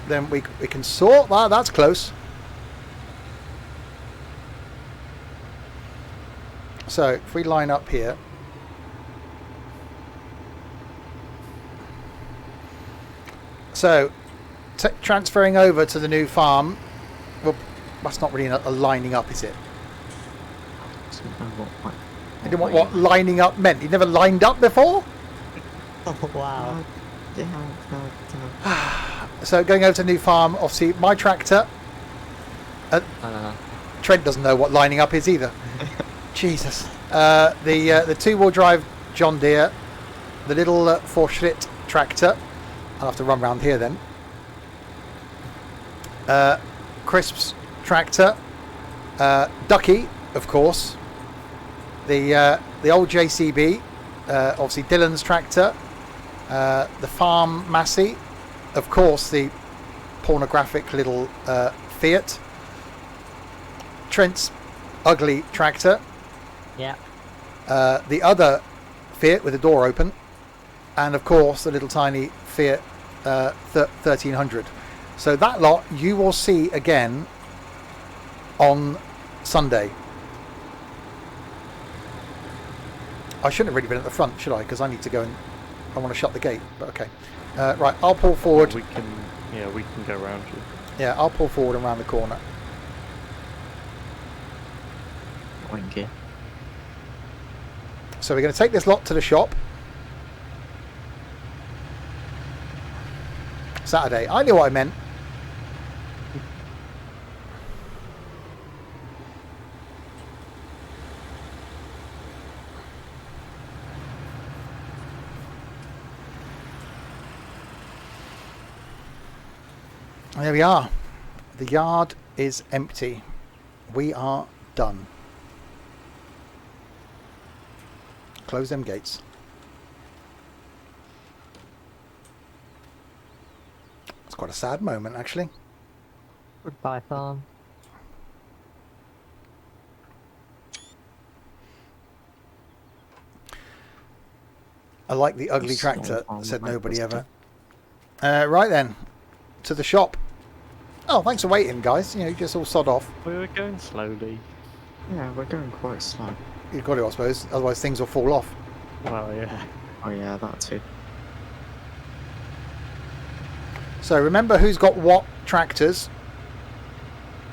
then we can sort that. That's close. So if we line up here. So transferring over to the new farm. Well, that's not really a lining up, is it?
So you know what,
You know what lining up meant? You never lined up before?
Oh, wow.
So going over to the new farm, obviously my tractor.
No.
Trent doesn't know what lining up is either. Jesus. The two-wheel drive John Deere, the little 4-Schritt tractor. I'll have to run round here then. Crisp's tractor, Ducky, of course. The old JCB, obviously Dylan's tractor. The Farm Massey, of course, the pornographic little Fiat. Trent's ugly tractor.
Yeah.
The other Fiat with the door open, and of course the little tiny Fiat 1300. So that lot you will see again on Sunday. I shouldn't have really been at the front, should I? Because I need to go and I want to shut the gate. But okay, right. I'll pull forward.
We can go around you.
Yeah, I'll pull forward and around the corner.
Thank you.
So we're going to take this lot to the shop. Saturday. I knew what I meant. And there we are. The yard is empty. We are done. Close them gates. It's quite a sad moment, actually.
Goodbye, farm.
I like the ugly
Small
tractor,
farm
said
like
nobody
this
ever. Right then, to the shop. Oh, thanks for waiting, guys. You know, just all sod off.
We were going slowly.
Yeah, we're going quite slow.
You've got to, I suppose. Otherwise, things will fall off.
Well, yeah.
Oh yeah, that too.
So remember who's got what tractors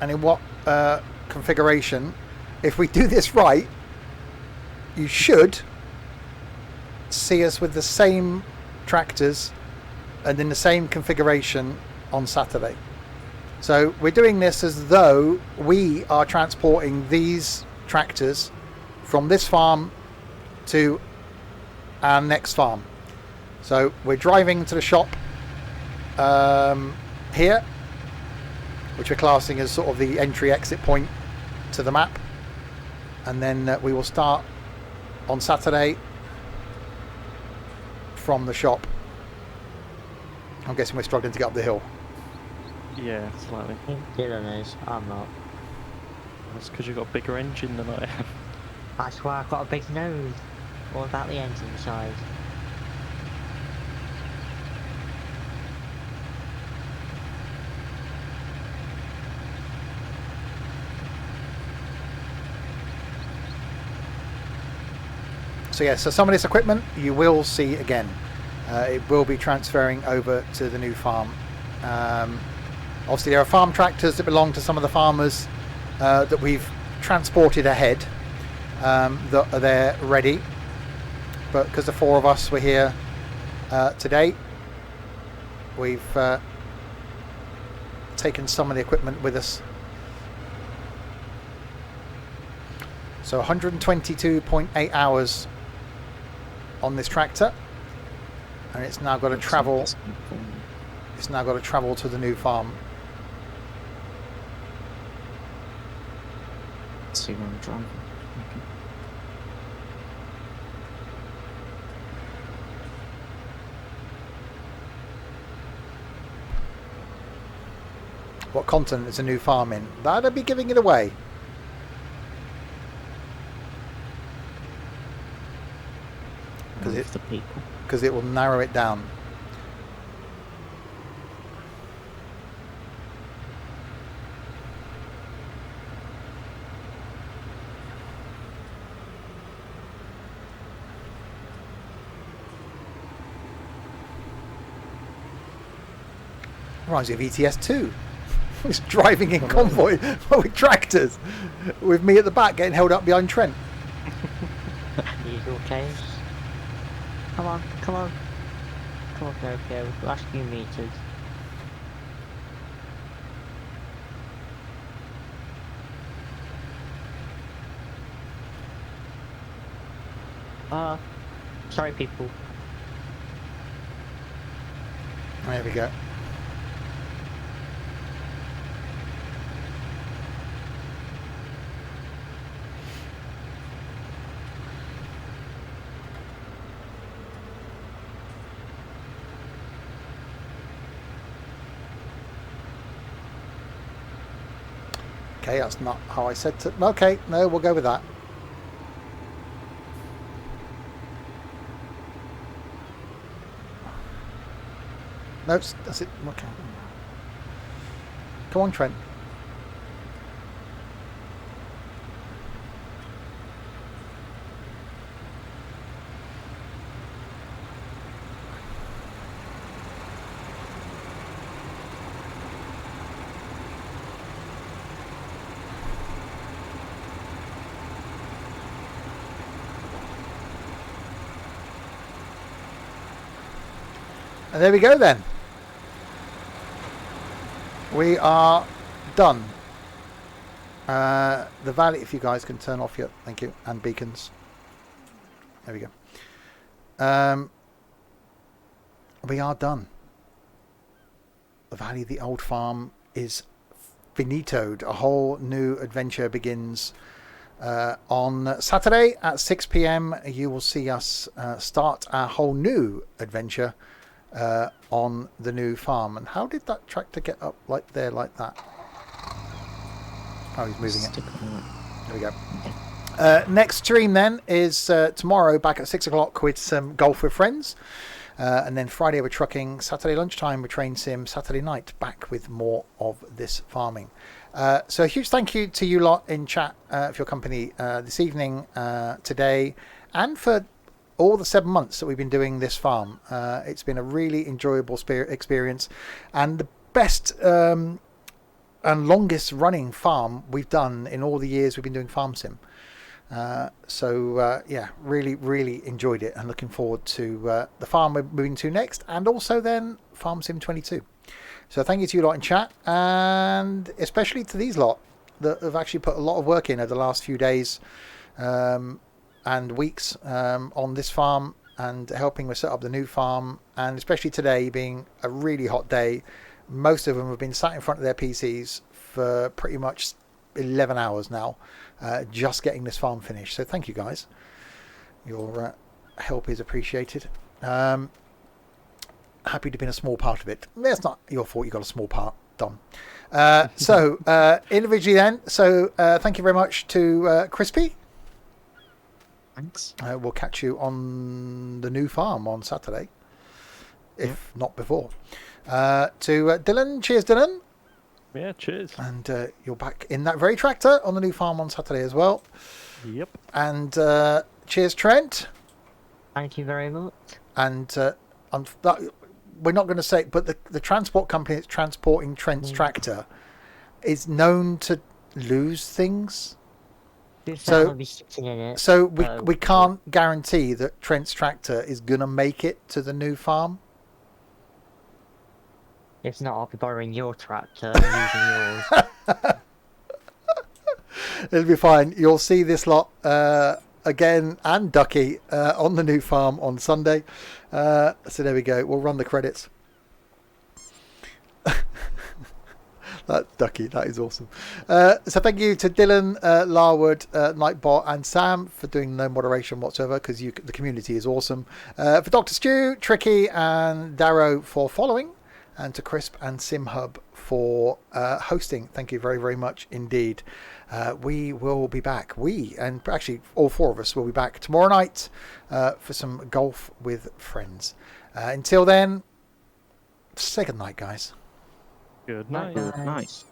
and in what configuration. If we do this right, you should see us with the same tractors and in the same configuration on Saturday. So we're doing this as though we are transporting these tractors from this farm to our next farm. So we're driving to the shop here, which we're classing as sort of the entry exit point to the map, and then we will start on Saturday from the shop. I'm guessing we're struggling to get up the hill.
Yeah, slightly.
I think Dylan is. I'm not.
That's because you've got a bigger engine than I have.
That's why I've got a big nose. All about the engine size.
So yeah, so some of this equipment you will see again. It will be transferring over to the new farm. Obviously there are farm tractors that belong to some of the farmers that we've transported ahead that are there ready, but because the four of us were here today, we've taken some of the equipment with us. So 122.8 hours on this tractor, and it's now got to travel. It's now got to travel to the new farm.
Let's see where I'm driving.
What continent is the new farm in? That'd be giving it away.
Move the people.
Because it will narrow it down. Reminds me of ETS 2. It's driving in convoy with tractors, with me at the back getting held up behind Trent.
Usual case. Come on, come on. Come on, Tokyo. Last few meters. Sorry people.
There we go. Okay, that's not how I said to... Okay, no, we'll go with that. No, that's it. Okay. Come on, Trent. And there we go then. We are done. The valley, if you guys can turn off your, thank you, and beacons. There we go. We are done. The valley of the old farm is finitoed. A whole new adventure begins on Saturday at 6 p.m. You will see us start our whole new adventure on the new farm. And how did that tractor get up like there like that? Oh, he's moving it. There we go. Next stream then is tomorrow back at 6 o'clock with some golf with friends, and then Friday we're trucking, Saturday lunchtime with train sim, Saturday night back with more of this farming. So a huge thank you to you lot in chat for your company this evening, today, and for all the 7 months that we've been doing this farm. It's been a really enjoyable experience, and the best and longest running farm we've done in all the years we've been doing farm sim. Yeah, really enjoyed it, and looking forward to the farm we're moving to next, and also then Farm Sim 22. So thank you to you lot in chat, and especially to these lot that have actually put a lot of work in over the last few days and weeks on this farm, and helping us set up the new farm, and especially today being a really hot day. Most of them have been sat in front of their PCs for pretty much 11 hours now, just getting this farm finished. So thank you guys. Your help is appreciated. Happy to have been a small part of it. It's not your fault you got a small part, Dom. Individually then, thank you very much to Crispy.
Thanks.
We'll catch you on the new farm on Saturday, if not before. To Dylan, cheers Dylan.
Yeah, cheers.
And you're back in that very tractor on the new farm on Saturday as well.
Yep.
And cheers Trent.
Thank you very much.
And we're not going to say, but the transport company that's transporting Trent's tractor is known to lose things. So we can't guarantee that Trent's tractor is going to make it to the new farm.
If not, I'll be borrowing your tractor and using yours.
It'll be fine. You'll see this lot again, and Ducky on the new farm on Sunday. So there we go. We'll run the credits. That's Ducky. That is awesome. So thank you to Dylan, Larwood, Nightbot, and Sam for doing no moderation whatsoever, because the community is awesome. For Dr. Stu, Tricky, and Darrow for following, and to Crisp and SimHub for hosting. Thank you very, very much indeed. We will be back. We, and actually all four of us, will be back tomorrow night for some golf with friends. Until then, say good night, guys.
Good night.
Nice.